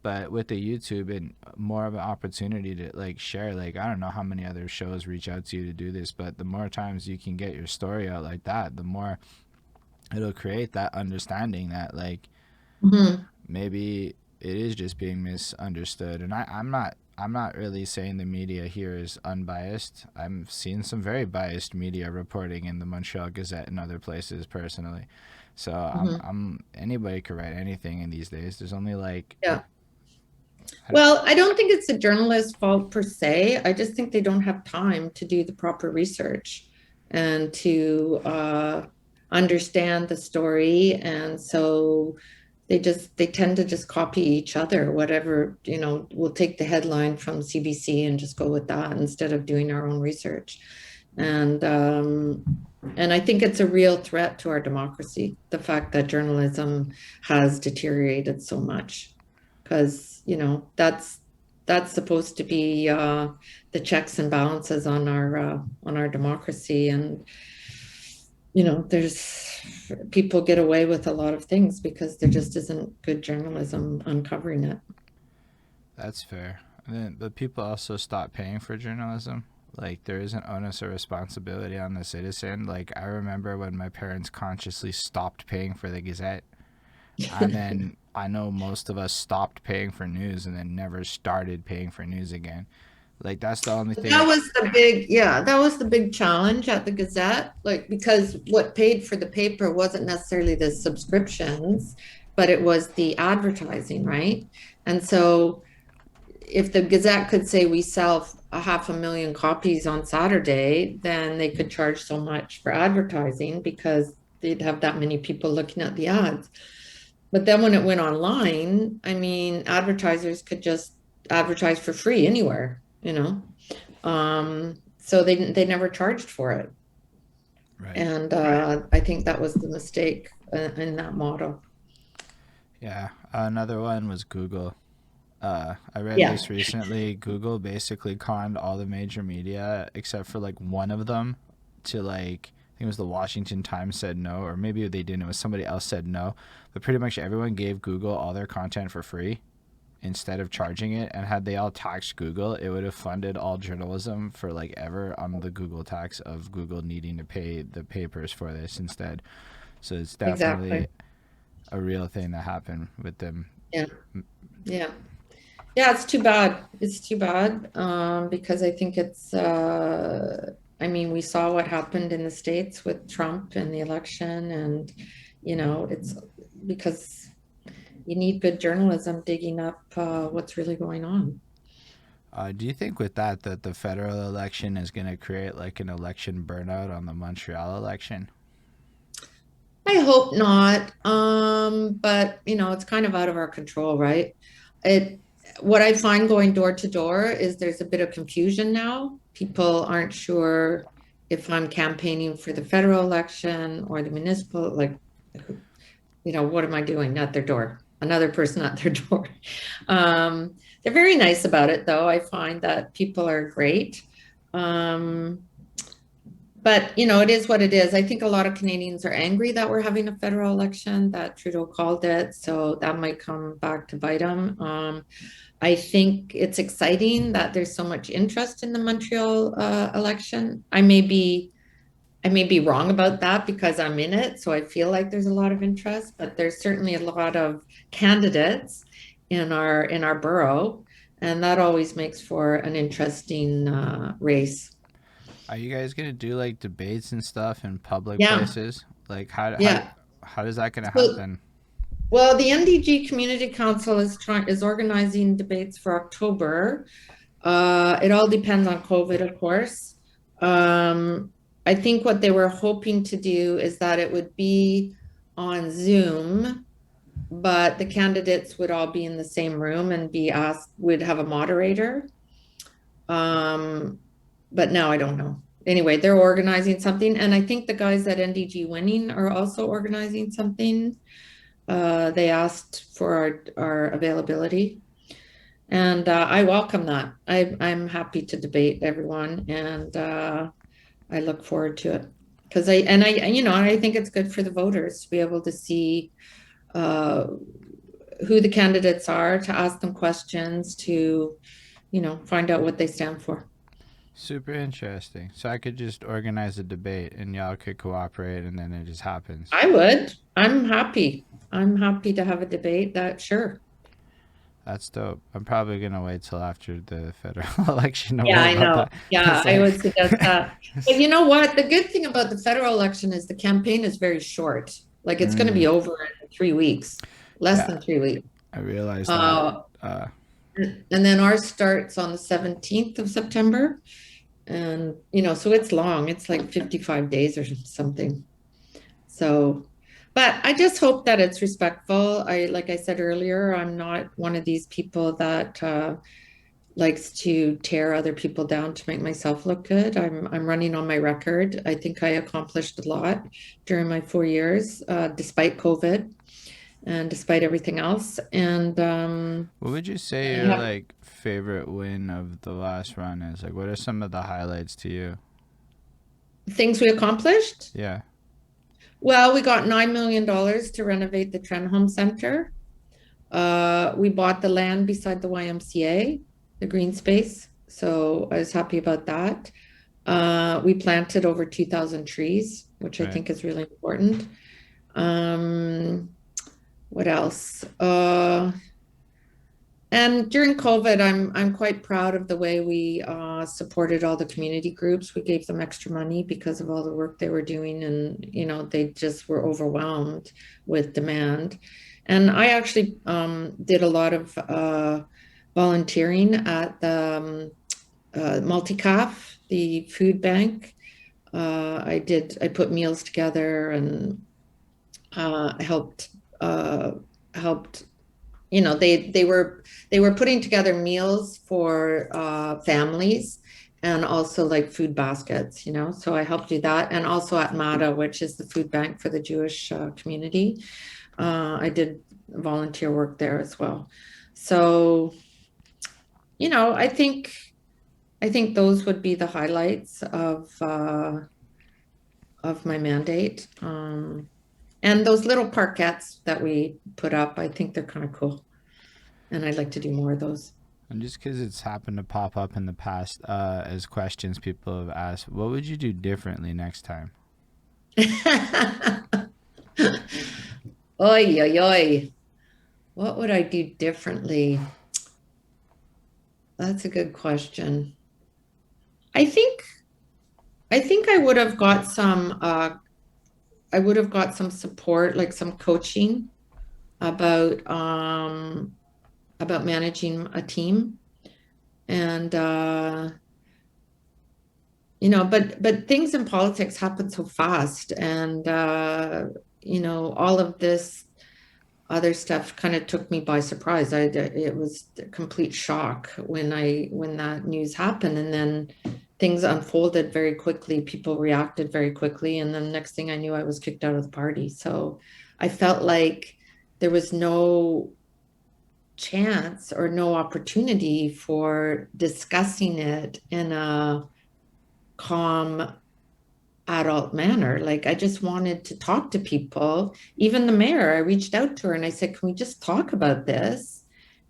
Speaker 1: But with the YouTube and more of an opportunity to like share, like I don't know how many other shows reach out to you to do this, but the more times you can get your story out like that, the more it'll create that understanding that like
Speaker 2: Hmm.
Speaker 1: maybe it is just being misunderstood. And I'm not really saying the media here is unbiased. I'm seeing some very biased media reporting in the Montreal Gazette and other places personally. So
Speaker 2: Mhm.
Speaker 1: I'm anybody could write anything in these days. There's only like
Speaker 2: Yeah.
Speaker 1: I don't-
Speaker 2: Well, I don't think it's the journalist's fault per se. I just think they don't have time to do the proper research and to understand the story. And so they tend to just copy each other, whatever, we'll take the headline from CBC and just go with that instead of doing our own research. And and I think it's a real threat to our democracy, the fact that journalism has deteriorated so much. Because, that's supposed to be the checks and balances on our democracy. And there's people get away with a lot of things because there just isn't good journalism uncovering it.
Speaker 1: That's fair. And then, but people also stop paying for journalism. Like there is an onus or responsibility on the citizen. Like I remember when my parents consciously stopped paying for the Gazette, and then I know most of us stopped paying for news and then never started paying for news again. Like that's the only
Speaker 2: That
Speaker 1: thing.
Speaker 2: was the big, yeah, that was the big challenge at the Gazette, like because what paid for the paper wasn't necessarily the subscriptions, but it was the advertising, right? And so if the Gazette could say we sell a 500,000 copies on Saturday, then they could charge so much for advertising because they'd have that many people looking at the ads. But then when it went online, I mean, advertisers could just advertise for free anywhere. So they never charged for it.
Speaker 1: Right.
Speaker 2: And I think that was the mistake in that model.
Speaker 1: Yeah. Another one was Google. I read
Speaker 2: Yeah.
Speaker 1: this recently. Google basically conned all the major media except for like one of them to like I think it was the Washington Times said no, or maybe they didn't. It was somebody else said no. But pretty much everyone gave Google all their content for free instead of charging it. And had they all taxed Google, it would have funded all journalism for like ever on the Google tax of Google needing to pay the papers for this instead. So it's definitely
Speaker 2: Exactly.
Speaker 1: a real thing that happened with them.
Speaker 2: Yeah. Yeah. Yeah, it's too bad. It's too bad because I think I mean, we saw what happened in the States with Trump and the election, and, it's because you need good journalism digging up what's really going on.
Speaker 1: Do you think with that the federal election is going to create like an election burnout on the Montreal election?
Speaker 2: I hope not. But it's kind of out of our control, right? It what I find going door to door is there's a bit of confusion now. People aren't sure if I'm campaigning for the federal election or the municipal, like, what am I doing at their door? Another person at their door. They're very nice about it, though. I find that people are great. Um, but it is what it is. I think a lot of Canadians are angry that we're having a federal election, that Trudeau called it, so that might come back to bite them. I think it's exciting that there's so much interest in the Montreal election. I may be wrong about that because I'm in it, so I feel like there's a lot of interest, but there's certainly a lot of candidates in our borough, and that always makes for an interesting race.
Speaker 1: Are you guys going to do like debates and stuff in public
Speaker 2: Yeah,
Speaker 1: places? Like
Speaker 2: yeah.
Speaker 1: how is that going to
Speaker 2: So,
Speaker 1: happen?
Speaker 2: well, the NDG Community Council is organizing debates for October. It all depends on COVID, of course. Um, I think what they were hoping to do is that it would be on Zoom, but the candidates would all be in the same room and be asked, would have a moderator. Um, but now I don't know. Anyway, they're organizing something, and I think the guys at NDG Winning are also organizing something. They asked for our availability. And I welcome that. I'm happy to debate everyone, and I look forward to it because I think it's good for the voters to be able to see uh, who the candidates are, to ask them questions, to find out what they stand for.
Speaker 1: Super interesting. So I could just organize a debate and y'all could cooperate and then it just happens.
Speaker 2: I would. I'm happy. I'm happy to have a debate. That sure.
Speaker 1: That's dope. I'm probably gonna wait till after the federal election to
Speaker 2: Yeah,
Speaker 1: vote
Speaker 2: I
Speaker 1: about
Speaker 2: know.
Speaker 1: that.
Speaker 2: Yeah,
Speaker 1: It's
Speaker 2: I
Speaker 1: like,
Speaker 2: would suggest that. But you know what? The good thing about the federal election is the campaign is very short. Like it's going to
Speaker 1: mm,
Speaker 2: be over in 3 weeks, less
Speaker 1: yeah,
Speaker 2: than 3 weeks.
Speaker 1: I realized that.
Speaker 2: Uh,
Speaker 1: Uh,
Speaker 2: and then ours starts on the 17th of September. And, so it's long. It's like 55 days or something. So, but I just hope that it's respectful. Like I said earlier, I'm not one of these people that likes to tear other people down to make myself look good. I'm running on my record. I think I accomplished a lot during my 4 years, despite COVID and despite everything else. And
Speaker 1: what would you say
Speaker 2: I
Speaker 1: your
Speaker 2: have
Speaker 1: like favorite win of the last run is? Like, what are some of the highlights to you?
Speaker 2: things we accomplished.
Speaker 1: Yeah.
Speaker 2: Well, we got $9 million to renovate the Trenholm Center. We bought the land beside the YMCA, the green space. So I was happy about that. We planted over 2,000 trees, which I
Speaker 1: Right.
Speaker 2: think is really important. Um, what else? And during COVID, I'm quite proud of the way we supported all the community groups. We gave them extra money because of all the work they were doing, and they just were overwhelmed with demand. And I actually did a lot of volunteering at the Multicaf, the food bank. I put meals together and helped uh, helped they were putting together meals for families and also like food baskets, so I helped do that. And also at Maruo, which is the food bank for the Jewish community, I did volunteer work there as well. So I think those would be the highlights of my mandate. And those little parkettes that we put up, I think they're kind of cool. And I'd like to do more of those.
Speaker 1: And just because it's happened to pop up in the past as questions people have asked, what would you do differently next time?
Speaker 2: Oi, oi, oi. What would I do differently? That's a good question. I think I think I would have got some support, like some coaching about managing a team. And but things in politics happen so fast, and all of this other stuff kind of took me by surprise. It was a complete shock when that news happened, and then things unfolded very quickly. People reacted very quickly, and then next thing I knew, I was kicked out of the party. So I felt like there was no chance or no opportunity for discussing it in a calm adult manner. Like I just wanted to talk to people. Even the mayor, I reached out to her and I said, can we just talk about this?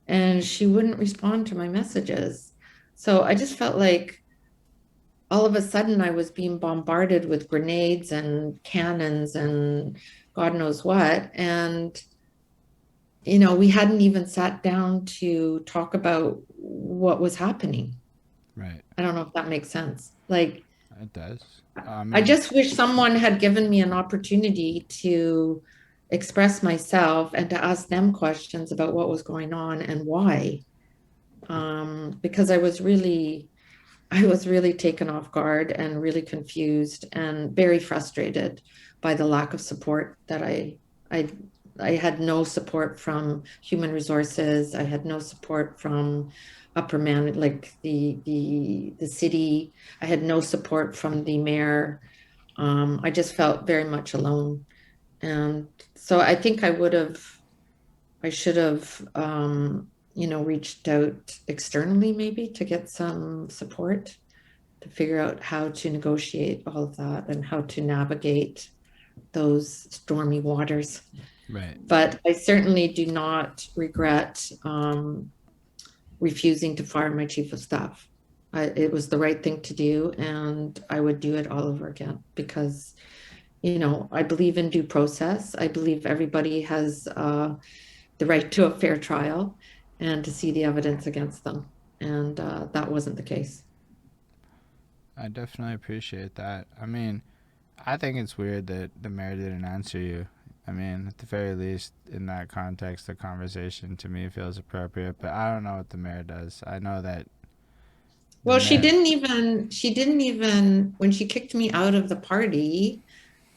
Speaker 2: And she wouldn't respond to my messages. So I just felt like all of a sudden I was being bombarded with grenades and cannons and God knows what. And we hadn't even sat down to talk about what was happening.
Speaker 1: Right.
Speaker 2: I don't know if that makes sense. Like,
Speaker 1: It does.
Speaker 2: I just wish someone had given me an opportunity to express myself and to ask them questions about what was going on and why. Because I was really taken off guard and really confused and very frustrated by the lack of support that I I had no support from human resources. I had no support from upper man, like the city. I had no support from the mayor. I just felt very much alone. And so I think I should have, reached out externally maybe to get some support to figure out how to negotiate all of that and how to navigate those stormy waters.
Speaker 1: Right.
Speaker 2: But I certainly do not regret refusing to fire my chief of staff. It was the right thing to do, and I would do it all over again because, I believe in due process. I believe everybody has the right to a fair trial. and to see the evidence against them. And that wasn't the case.
Speaker 1: I definitely appreciate that. I mean, I think it's weird that the mayor didn't answer you. I mean, at the very least, in that context, the conversation to me feels appropriate. But I don't know what the mayor does. I know that the
Speaker 2: Well,
Speaker 1: mayor.
Speaker 2: she didn't even, when she kicked me out of the party,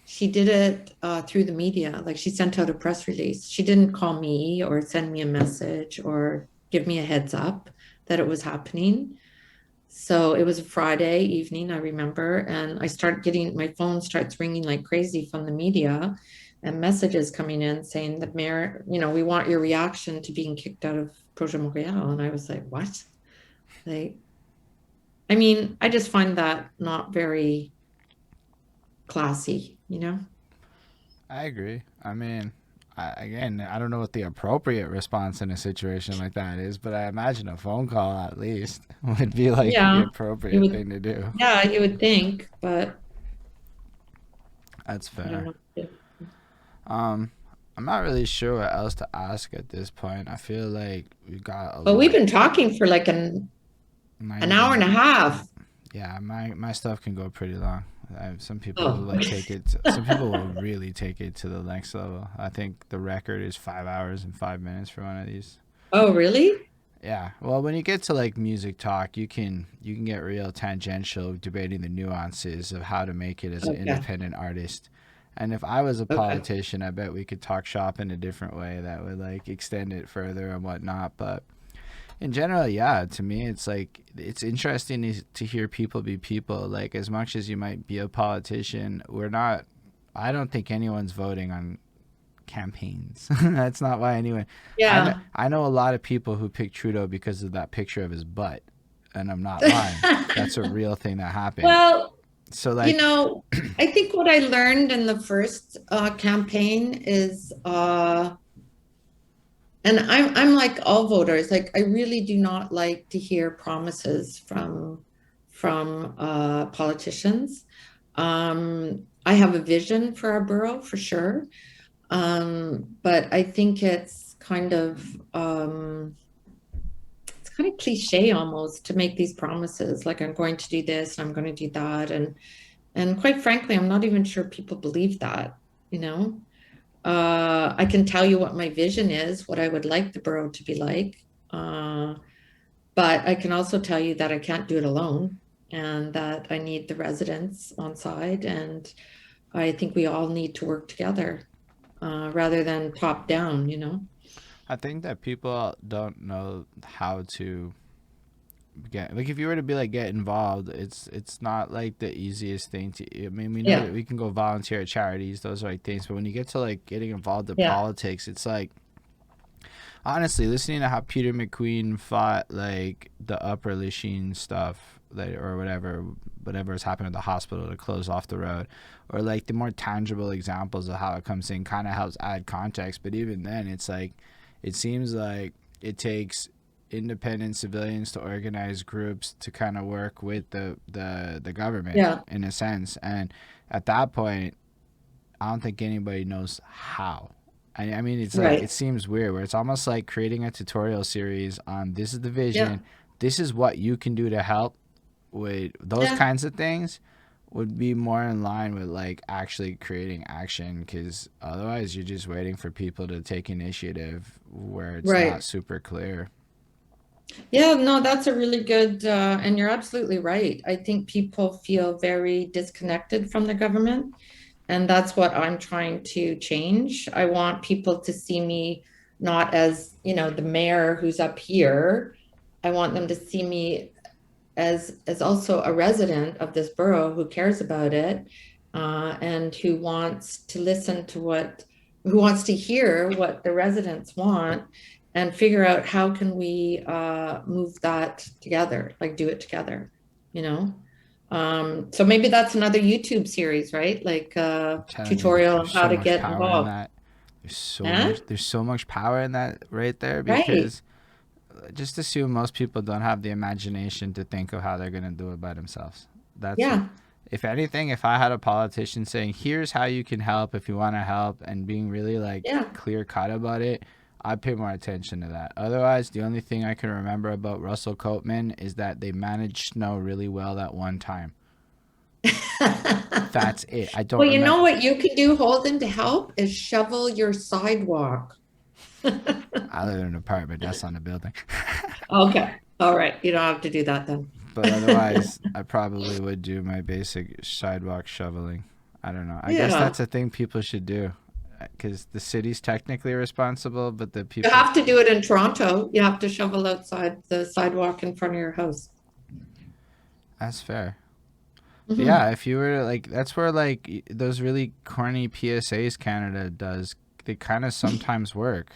Speaker 2: she did it through the media. Like she sent out a press release. She didn't call me or send me a message or give me a heads up that it was happening. So it was a Friday evening, I remember, and I start getting my phone starts ringing like crazy from the media and messages coming in saying that mayor, we want your reaction to being kicked out of Projet Montreal. And I was like, what? Like, I mean, I just find that not very classy.
Speaker 1: I agree. I mean, again, I don't know what the appropriate response in a situation like that is, but I imagine a phone call at least would be like the
Speaker 2: Yeah, you
Speaker 1: appropriate
Speaker 2: would,
Speaker 1: thing to do.
Speaker 2: yeah, you would think, but
Speaker 1: That's
Speaker 2: I don't
Speaker 1: fair.
Speaker 2: know.
Speaker 1: Um, I'm not really sure what else to ask at this point. I feel like we got a
Speaker 2: But we've
Speaker 1: lot.
Speaker 2: been talking for like an
Speaker 1: 90
Speaker 2: hour and a
Speaker 1: minutes.
Speaker 2: half.
Speaker 1: Yeah, my stuff can go pretty long. Some people will
Speaker 2: Oh,
Speaker 1: like take it. Some people will really take it to the next level. I think the record is 5 hours and 5 minutes for one of these.
Speaker 2: oh, really?
Speaker 1: Yeah. Well, when you get to like music talk, you can get real tangential debating the nuances of how to make it as an
Speaker 2: Okay,
Speaker 1: independent artist. And if I was a
Speaker 2: okay.
Speaker 1: politician, I bet we could talk shop in a different way that would like extend it further and whatnot. But in general, yeah, to me, it's like it's interesting to hear people be people. Like as much as you might be a politician, we're not. I don't think anyone's voting on campaigns. That's not why anyone.
Speaker 2: Yeah.
Speaker 1: I know a lot of people who pick Trudeau because of that picture of his butt, and I'm not lying. That's a real thing that happened.
Speaker 2: Well,
Speaker 1: So
Speaker 2: you
Speaker 1: like,
Speaker 2: know, I think what I learned in the first campaign is, and I'm like all voters, like I really do not like to hear promises from politicians. I have a vision for our borough for sure, but I think it's kind of cliche almost to make these promises, like I'm going to do this, I'm going to do that, and quite frankly, I'm not even sure people believe that, you know. I can tell you what my vision is, what I would like the borough to be like. Uh, but I can also tell you that I can't do it alone and that I need the residents on side. And I think we all need to work together rather than top down.
Speaker 1: I think that people don't know how to get like if you were to be like get involved, it's not like the easiest thing to. I mean, we know
Speaker 2: Yeah,
Speaker 1: that we can go volunteer at charities, those are like things, but when you get to like getting involved in
Speaker 2: yeah,
Speaker 1: politics, it's like honestly listening to how Peter McQueen fought like the Upper Lachine stuff, like, or whatever has happened at the hospital to close off the road, or like the more tangible examples of how it comes in kind of helps add context. But even then, it's like it seems like it takes independent civilians to organize groups to kind of work with the government
Speaker 2: yeah,
Speaker 1: in a sense, and at that point I don't think anybody knows how. I mean, it's like it
Speaker 2: right.
Speaker 1: seems weird where it's almost like creating a tutorial series on this is the
Speaker 2: Yeah,
Speaker 1: vision, this is what you can do to help with those
Speaker 2: yeah,
Speaker 1: kinds of things would be more in line with like actually creating action because otherwise you're just waiting for people to take initiative where it's not
Speaker 2: right.
Speaker 1: super clear.
Speaker 2: Yeah, no, that's a really good, and you're absolutely right. I think people feel very disconnected from the government. And that's what I'm trying to change. I want people to see me not as, the mayor who's up here. I want them to see me as also a resident of this borough who cares about it, and who wants to who wants to hear what the residents want and figure out how can we move that together, like do it together, you know. So maybe that's another YouTube series, right? Like
Speaker 1: I'm telling you,
Speaker 2: tutorial
Speaker 1: there's
Speaker 2: on how
Speaker 1: so
Speaker 2: to
Speaker 1: much
Speaker 2: get
Speaker 1: power in
Speaker 2: involved.
Speaker 1: that.
Speaker 2: Huh?
Speaker 1: There's so much power in that right there
Speaker 2: Right.
Speaker 1: because just assume most people don't have the imagination to think of how they're going to do it by themselves. That's
Speaker 2: Yeah.
Speaker 1: if anything, if I had a politician saying, "Here's how you can help if you want to help," and being really like
Speaker 2: Yeah.
Speaker 1: clear cut about it, I pay more attention to that. Otherwise, the only thing I can remember about Russell Coatman is that they managed snow really well that one time. That's it. I don't
Speaker 2: Well, you know
Speaker 1: remember.
Speaker 2: what you can do, Holden, to help is shovel your sidewalk.
Speaker 1: I live in an apartment. That's on the building.
Speaker 2: Okay. All right. You don't have to do that then.
Speaker 1: But otherwise, I probably would do my basic sidewalk shoveling. I don't know. I guess
Speaker 2: Yeah.
Speaker 1: that's a thing people should do because the city's technically responsible, but the
Speaker 2: You
Speaker 1: people.
Speaker 2: have to do it in Toronto. You have to shovel outside the sidewalk in front of your house.
Speaker 1: That's fair. But
Speaker 2: Hmm.
Speaker 1: yeah, if you were to, like, that's where like those really corny PSAs Canada does. They kind of sometimes work.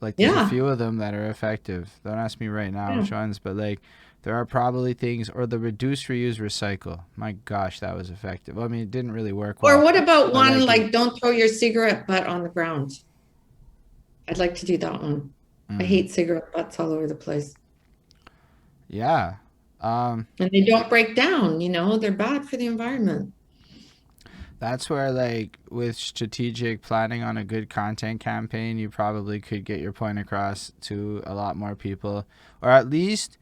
Speaker 1: Like there's a
Speaker 2: Yeah.
Speaker 1: few of them that are effective. Don't ask me right now
Speaker 2: Yeah.
Speaker 1: which ones, but like there are probably things, or the reduce, reuse, recycle. My gosh, that was effective. Well, I mean, it didn't really work
Speaker 2: Or
Speaker 1: well,
Speaker 2: what about
Speaker 1: but
Speaker 2: one
Speaker 1: like it.
Speaker 2: like don't throw your cigarette butt on the ground? I'd like to do that one. I
Speaker 1: Mm,
Speaker 2: hate cigarette butts all over the place.
Speaker 1: yeah. Um,
Speaker 2: And they don't break down, they're bad for the environment.
Speaker 1: that's where, like, with strategic planning on a good content campaign, you probably could get your point across to a lot more people, or at least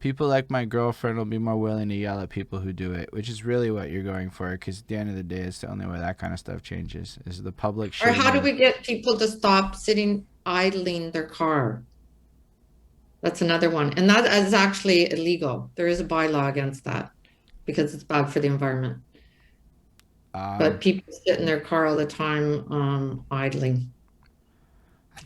Speaker 1: people like my girlfriend will be more willing to yell at people who do it, which is really what you're going for. Because at the end of the day, it's the only way that kind of stuff changes is the public
Speaker 2: Or
Speaker 1: shitting
Speaker 2: how do
Speaker 1: in.
Speaker 2: we get people to stop sitting idling their car? That's another one. And that is actually illegal. There is a bylaw against that because it's bad for the environment. But
Speaker 1: Um,
Speaker 2: people sit in their car all the time, idling.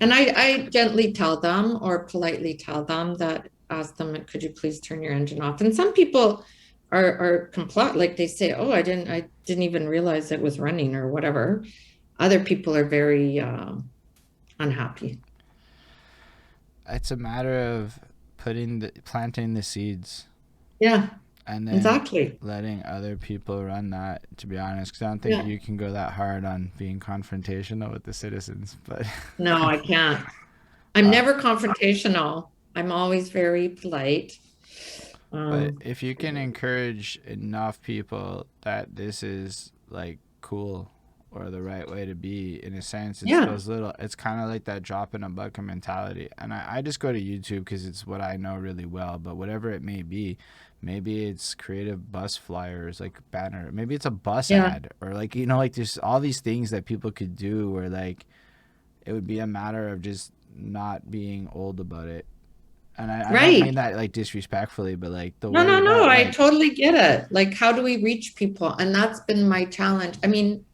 Speaker 2: And I gently tell them or politely tell them that, ask them, could you please turn your engine off? And some people are complete, like they say, oh, I didn't even realize it was running or whatever. Other people are very unhappy.
Speaker 1: it's a matter of planting the seeds
Speaker 2: Yeah,
Speaker 1: and then
Speaker 2: exactly.
Speaker 1: letting other people run that, to be honest, because I don't think
Speaker 2: Yeah.
Speaker 1: you can go that hard on being confrontational with the citizens. But
Speaker 2: No, I can't. I'm
Speaker 1: uh,
Speaker 2: never confrontational. I'm always very polite.
Speaker 1: but
Speaker 2: Um,
Speaker 1: if you can encourage enough people that this is like cool or the right way to be, in a sense, it's
Speaker 2: yeah,
Speaker 1: those little, it's kind of like that drop in a bucket mentality. And I just go to YouTube because it's what I know really well, but whatever it may be, maybe it's creative bus flyers, like banner, maybe it's a bus
Speaker 2: yeah,
Speaker 1: ad, or like, like there's all these things that people could do where like it would be a matter of just not being old about it. And I don't mean
Speaker 2: right.
Speaker 1: that like disrespectfully, but like the
Speaker 2: No, no,
Speaker 1: way
Speaker 2: no.
Speaker 1: that
Speaker 2: I
Speaker 1: like.
Speaker 2: totally get it. Like, how do we reach people? And that's been my challenge. I mean,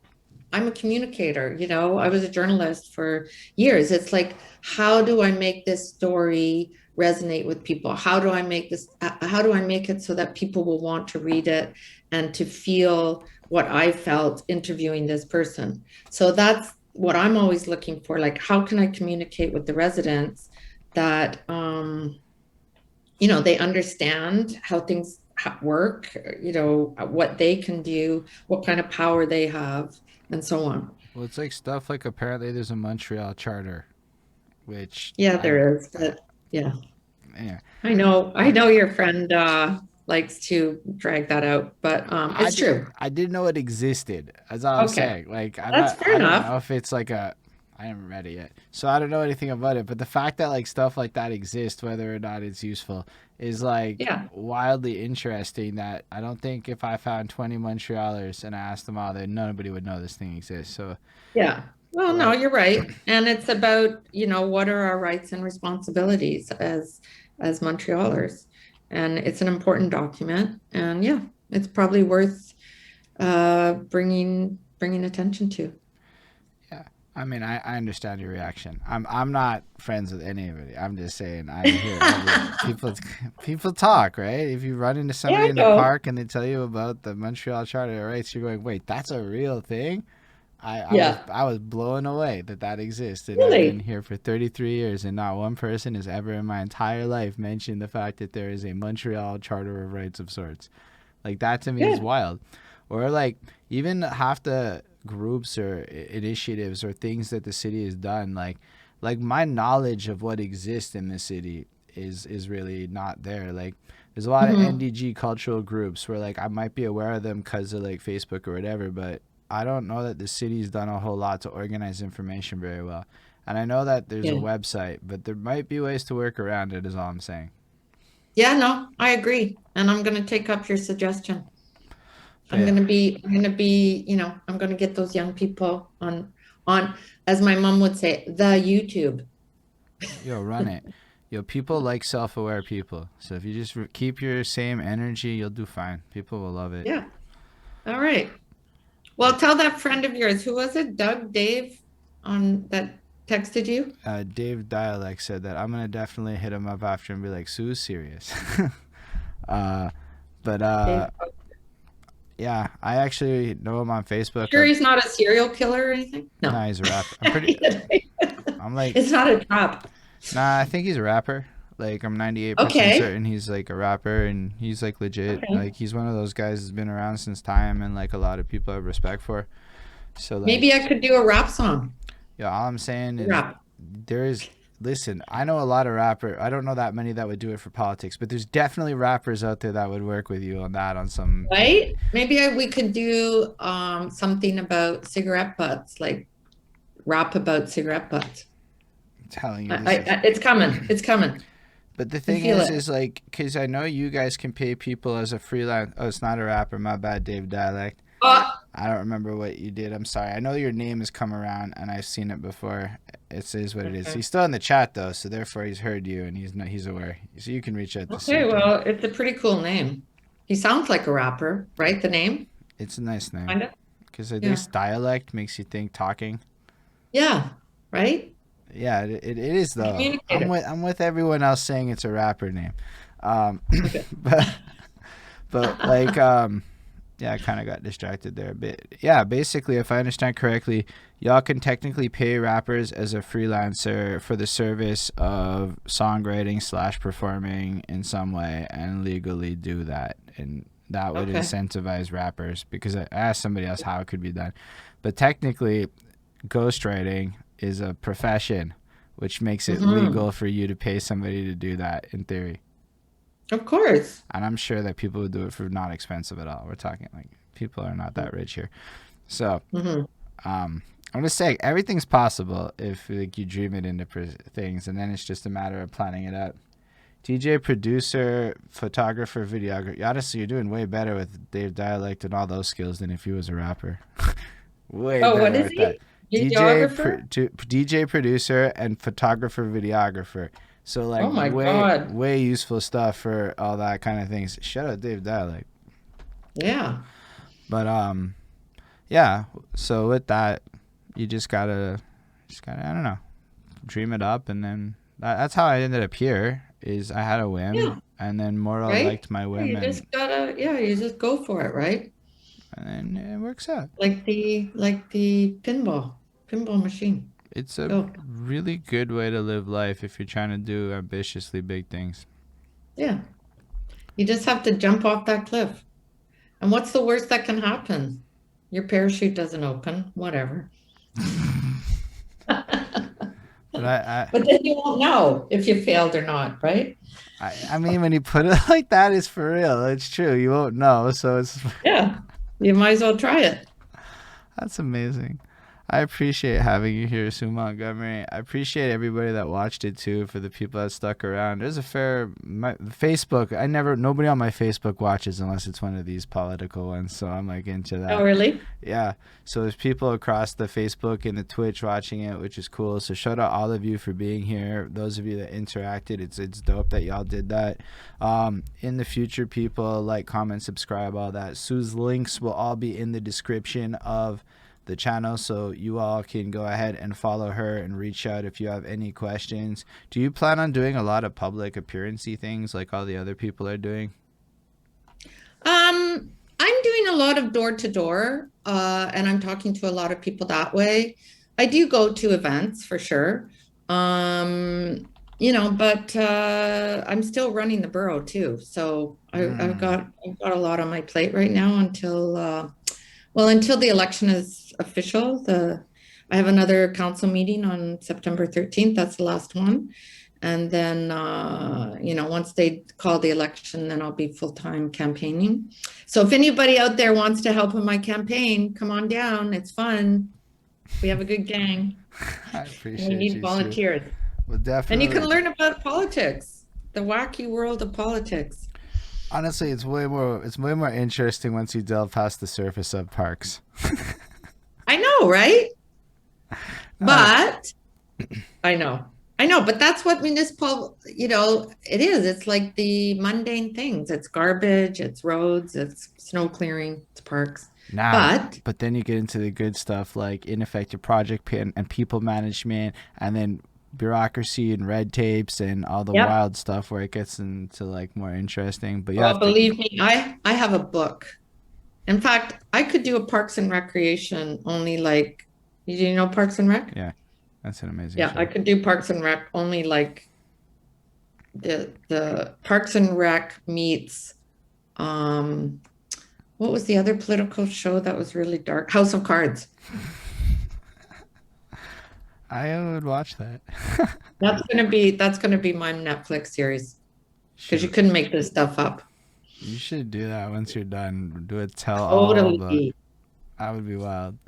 Speaker 2: I'm a communicator, I was a journalist for years. It's like, how do I make this story resonate with people? How do I make it so that people will want to read it and to feel what I felt interviewing this person? So that's what I'm always looking for. Like, how can I communicate with the residents that, they understand how things work, what they can do, what kind of power they have, and so on.
Speaker 1: Well, it's like stuff like apparently there's a Montreal charter, which
Speaker 2: Yeah,
Speaker 1: I,
Speaker 2: there is,
Speaker 1: I
Speaker 2: but yeah,
Speaker 1: yeah,
Speaker 2: I know your friend likes to drag that out, but it's true.
Speaker 1: I didn't know it existed. As I was
Speaker 2: Okay,
Speaker 1: saying, like
Speaker 2: that's fair
Speaker 1: I don't
Speaker 2: enough.
Speaker 1: know if it's like a. I haven't read it yet, so I don't know anything about it. But the fact that like stuff like that exists, whether or not it's useful, is like
Speaker 2: Yeah,
Speaker 1: wildly interesting. That I don't think if I found 20 Montrealers and I asked them all, that nobody would know this thing exists. So
Speaker 2: yeah. Well, no,
Speaker 1: like,
Speaker 2: you're right, and it's about what are our rights and responsibilities as Montrealers, and it's an important document, and yeah, it's probably worth bringing attention to.
Speaker 1: yeah. I mean, I understand your reaction. I'm not friends with anybody. I'm just saying I hear people talk, right? If you run into
Speaker 2: Yeah,
Speaker 1: somebody
Speaker 2: I
Speaker 1: in the
Speaker 2: know.
Speaker 1: park and they tell you about the Montreal Charter of Rights, you're going, "Wait, that's a real thing?"
Speaker 2: Yeah,
Speaker 1: I was blown away that that exists, and I've been
Speaker 2: really.
Speaker 1: here for 33 years, and not one person has ever in my entire life mentioned the fact that there is a Montreal Charter of Rights of sorts. Like that to me is
Speaker 2: Yeah.
Speaker 1: wild. Or like even half the groups or initiatives or things that the city has done, like my knowledge of what exists in the city is really not there. Like there's a lot of
Speaker 2: Mhm.
Speaker 1: NDG cultural groups where like I might be aware of them because of like Facebook or whatever, but I don't know that the city's done a whole lot to organize information very well. And I know that there's a
Speaker 2: Yeah.
Speaker 1: website, but there might be ways to work around it, is all I'm saying.
Speaker 2: Yeah, no, I agree. And I'm going to take up your suggestion.
Speaker 1: But yeah,
Speaker 2: I'm going to get those young people on, as my mom would say, the YouTube.
Speaker 1: yo, run it. Yo, people like self-aware people. So if you just keep your same energy, you'll do fine. People will love it.
Speaker 2: Yeah. All right. Well, tell that friend of yours, who was it? Doug, Dave, on that texted you?
Speaker 1: Dave Dialect said that I'm gonna definitely hit him up after and be like, Sue's serious. uh, but
Speaker 2: Dave.
Speaker 1: yeah, I actually know him on Facebook.
Speaker 2: Sure he's not a serial killer or anything? No.
Speaker 1: Nah, he's a rapper. I'm pretty. I'm like,
Speaker 2: It's not a trap.
Speaker 1: nah, I think he's a rapper. Like, I'm 98%
Speaker 2: Okay.
Speaker 1: certain he's like a rapper, and he's like legit.
Speaker 2: Okay.
Speaker 1: Like, he's one of those guys that's been around since time, and like a lot of people have respect for. So like,
Speaker 2: Maybe I could do a rap song.
Speaker 1: yeah, all I'm saying is
Speaker 2: Rap.
Speaker 1: there is. Listen, I know a lot of rapper. I don't know that many that would do it for politics, but there's definitely rappers out there that would work with you on that on some.
Speaker 2: Right? Maybe we could do something about cigarette butts, like rap about cigarette butts.
Speaker 1: I'm telling you, this is,
Speaker 2: It's coming. It's coming.
Speaker 1: but the thing
Speaker 2: feel it.
Speaker 1: is like, because I know you guys can pay people as a freelance. Oh, it's not a rapper. My bad, Dave Dialect. I don't remember what you did. I'm sorry. I know your name has come around, and I've seen it before. It is what it is.
Speaker 2: Okay.
Speaker 1: He's still in the chat though, so therefore he's heard you, and he's aware. So you can reach out to.
Speaker 2: Okay, well, it's a pretty cool name. He sounds like a rapper, right? The name?
Speaker 1: It's a nice name.
Speaker 2: Kind of?
Speaker 1: Because at
Speaker 2: Yeah.
Speaker 1: least dialect makes you think talking.
Speaker 2: Yeah, right?
Speaker 1: Yeah, it is though.
Speaker 2: Communicator.
Speaker 1: I'm with everyone else saying it's a rapper name,
Speaker 2: Okay.
Speaker 1: but like yeah, I kind of got distracted there a bit. Yeah, basically, if I understand correctly, y'all can technically pay rappers as a freelancer for the service of songwriting / performing in some way, and legally do that, and that would
Speaker 2: Okay.
Speaker 1: incentivize rappers. Because I asked somebody else how it could be done, but technically, ghostwriting is a profession, which makes it
Speaker 2: Mhm.
Speaker 1: legal for you to pay somebody to do that in theory.
Speaker 2: Of course.
Speaker 1: And I'm sure that people would do it for not expensive at all. We're talking like people are not that rich here. So
Speaker 2: Mhm.
Speaker 1: I'm just saying everything's possible if like you dream it into things, and then it's just a matter of planning it out. DJ, producer, photographer, videographer. Honestly, you're doing way better with Dave Dialect and all those skills than if he was a rapper. Way
Speaker 2: Oh,
Speaker 1: better
Speaker 2: what is
Speaker 1: with
Speaker 2: he?
Speaker 1: that.
Speaker 2: Videographer?
Speaker 1: DJ, producer, and photographer, videographer. So like
Speaker 2: Oh my
Speaker 1: way
Speaker 2: God.
Speaker 1: way useful stuff for all that kind of things. Shout out Dave Dialect.
Speaker 2: Yeah.
Speaker 1: But yeah. So with that, you just gotta I don't know, dream it up, and then that's how I ended up here. Is I had a whim,
Speaker 2: Yeah.
Speaker 1: and then Moral
Speaker 2: Right?
Speaker 1: liked my
Speaker 2: Yeah,
Speaker 1: whim,
Speaker 2: you just gotta, you just go for it, right?
Speaker 1: and then it works out.
Speaker 2: Like the pinball machine.
Speaker 1: It's a
Speaker 2: Go.
Speaker 1: really good way to live life if you're trying to do ambitiously big things.
Speaker 2: Yeah. You just have to jump off that cliff. And what's the worst that can happen? Your parachute doesn't open, whatever.
Speaker 1: But
Speaker 2: But then you won't know if you failed or not, right?
Speaker 1: I mean, when you put it like that, it's for real. It's true. You won't know. So it's
Speaker 2: Yeah. You might as well try it.
Speaker 1: that's amazing. I appreciate having you here, Sue Montgomery. I appreciate everybody that watched it too. For the people that stuck around, there's a fair Facebook. Nobody on my Facebook watches unless it's one of these political ones. So I'm like into that.
Speaker 2: Oh, really?
Speaker 1: Yeah. So there's people across the Facebook and the Twitch watching it, which is cool. So shout out all of you for being here. Those of you that interacted, it's dope that y'all did that. In the future, people like, comment, subscribe, all that. Sue's links will all be in the description of the channel, so you all can go ahead and follow her and reach out if you have any questions. Do you plan on doing a lot of public appearancey things like all the other people are doing?
Speaker 2: I'm doing a lot of door to door, and I'm talking to a lot of people that way. I do go to events for sure. But I'm still running the borough too. So I've got a lot on my plate right now until the election is official. I have another council meeting on September 13th. That's the last one. And then, once they call the election, then I'll be full-time campaigning. So if anybody out there wants to help in my campaign, come on down. It's fun. We have a good gang.
Speaker 1: I
Speaker 2: And we
Speaker 1: appreciate
Speaker 2: need
Speaker 1: you, Sue.
Speaker 2: volunteers.
Speaker 1: Well,
Speaker 2: And you can
Speaker 1: definitely.
Speaker 2: learn about politics, the wacky world of politics.
Speaker 1: Honestly, it's way more interesting once you delve past the surface of parks.
Speaker 2: I know, right?
Speaker 1: Uh,
Speaker 2: But I know. I know, but that's what municipal, it is. It's like the mundane things. It's garbage, it's roads, it's snow clearing, it's parks.
Speaker 1: Nah,
Speaker 2: But
Speaker 1: but then you get into the good stuff like ineffective project and people management, and then bureaucracy and red tapes and all the
Speaker 2: yep.
Speaker 1: wild stuff where it gets into like more interesting. But you
Speaker 2: Oh,
Speaker 1: have to.
Speaker 2: believe me, I have a book. In fact, I could do a Parks and Recreation only like, you know Parks and Rec?
Speaker 1: Yeah, that's an amazing
Speaker 2: Yeah, I
Speaker 1: show.
Speaker 2: could do Parks and Rec only like the Parks and Rec meets um what was the other political show that was really dark? House of Cards.
Speaker 1: I would watch that.
Speaker 2: That's gonna be my Netflix series because you
Speaker 1: Shoot,
Speaker 2: couldn't make this stuff up.
Speaker 1: you should do that once you're done. Do a tell all book.
Speaker 2: Totally.
Speaker 1: That would be wild.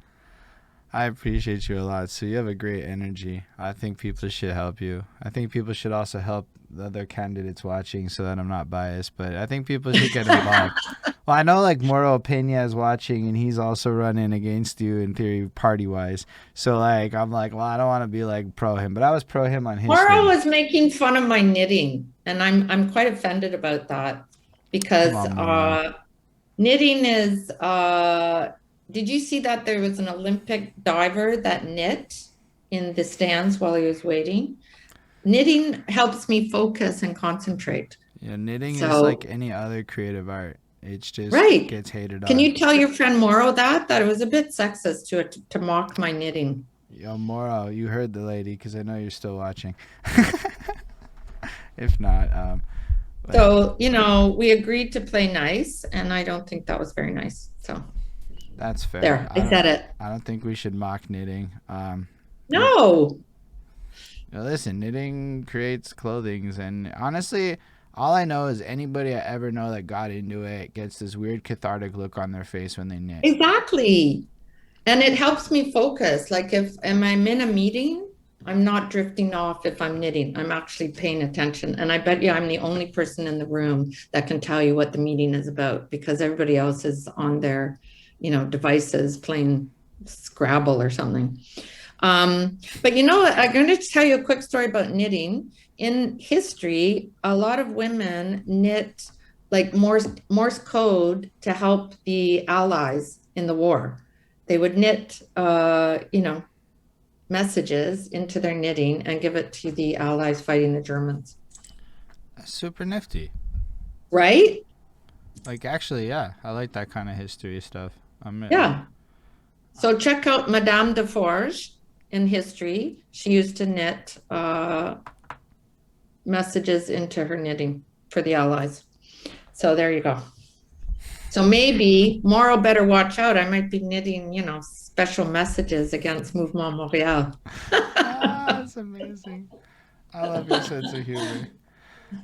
Speaker 1: I appreciate you a lot. So you have a great energy. I think people should help you. I think people should also help the other candidates watching so that I'm not biased. But I think people should get involved. Well, I know like Maruo Pena is watching and he's also running against you in theory party wise. So like I'm like, well, I don't want to be like pro him, but I was pro him on his
Speaker 2: Mauro
Speaker 1: thing.
Speaker 2: was making fun of my knitting, and I'm quite offended about that
Speaker 1: Come
Speaker 2: because
Speaker 1: on, Maruo.
Speaker 2: knitting is did you see that there was an Olympic diver that knit in the stands while he was waiting? Knitting helps me focus and concentrate.
Speaker 1: Yeah, knitting is like
Speaker 2: So,
Speaker 1: any other creative art. It just
Speaker 2: right.
Speaker 1: gets hated
Speaker 2: Can
Speaker 1: on.
Speaker 2: you tell your friend Mauro that it was a bit sexist to mock my knitting?
Speaker 1: Yo, Maruo, you heard the lady because I know you're still watching. If not, but
Speaker 2: So, we agreed to play nice, and I don't think that was very nice. So,
Speaker 1: that's fair.
Speaker 2: there, I said it.
Speaker 1: I don't think we should mock knitting. It,
Speaker 2: No.
Speaker 1: listen, knitting creates clothings, and honestly, all I know is anybody I ever know that got into it gets this weird cathartic look on their face when they knit.
Speaker 2: Exactly. And it helps me focus. Like if am I'm in a meeting, I'm not drifting off if I'm knitting. I'm actually paying attention. And I bet you I'm the only person in the room that can tell you what the meeting is about because everybody else is on their, devices playing Scrabble or something. But I'm going to tell you a quick story about knitting. In history, a lot of women knit like Morse code to help the Allies in the war. They would knit, messages into their knitting and give it to the Allies fighting the Germans.
Speaker 1: That's super nifty.
Speaker 2: Right?
Speaker 1: Like actually, yeah, I like that kind of history stuff.
Speaker 2: Yeah. So check out Madame de Forge in history. She used to knit messages into her knitting for the Allies. So there you go. So maybe Mauro better watch out. I might be knitting, special messages against Mouvement Montreal.
Speaker 1: That's amazing. I love your sense of humor.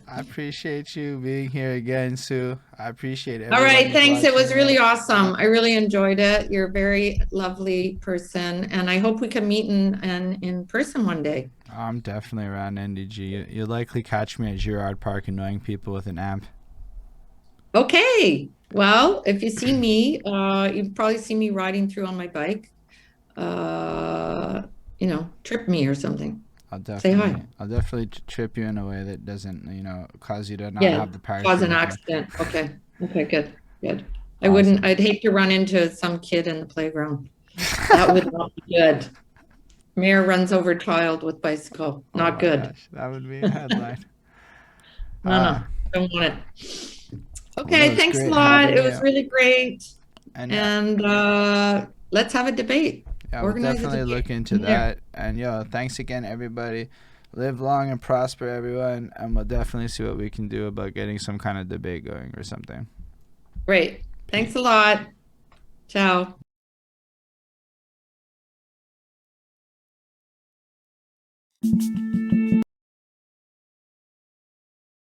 Speaker 1: I appreciate you being here again, Sue. I appreciate
Speaker 2: All
Speaker 1: everyone
Speaker 2: right,
Speaker 1: who's
Speaker 2: thanks. It
Speaker 1: watching
Speaker 2: was really
Speaker 1: it.
Speaker 2: awesome. I really enjoyed it. You're a very lovely person, and I hope we can meet in person one day.
Speaker 1: I'm definitely around NDG. You'll likely catch me at Girard Park annoying people with an amp.
Speaker 2: Okay. Well, if you see me, you probably see me riding through on my bike. Uh, trip me or something. Say hi.
Speaker 1: I'll definitely trip you in a way that doesn't, cause you to not
Speaker 2: Yeah,
Speaker 1: have the
Speaker 2: cause
Speaker 1: parachute
Speaker 2: an
Speaker 1: open.
Speaker 2: accident. Okay. Okay, good. Good.
Speaker 1: Awesome.
Speaker 2: I'd hate to run into some kid in the playground. That would not be good. Mayor runs over child with bicycle.
Speaker 1: Oh
Speaker 2: Not
Speaker 1: my
Speaker 2: good.
Speaker 1: gosh, that would be a headline.
Speaker 2: No,
Speaker 1: Uh,
Speaker 2: no, don't want it.
Speaker 1: well, it
Speaker 2: Okay,
Speaker 1: was
Speaker 2: thanks a
Speaker 1: great
Speaker 2: lot.
Speaker 1: having
Speaker 2: It was
Speaker 1: you.
Speaker 2: really great.
Speaker 1: And
Speaker 2: And let's have a debate.
Speaker 1: yeah, we'll
Speaker 2: Organize a
Speaker 1: definitely
Speaker 2: debate
Speaker 1: look into
Speaker 2: in there.
Speaker 1: that. And thanks again, everybody. Live long and prosper, everyone. And we'll definitely see what we can do about getting some kind of debate going or something.
Speaker 2: Great. Thanks
Speaker 1: Peace.
Speaker 2: a lot. Ciao.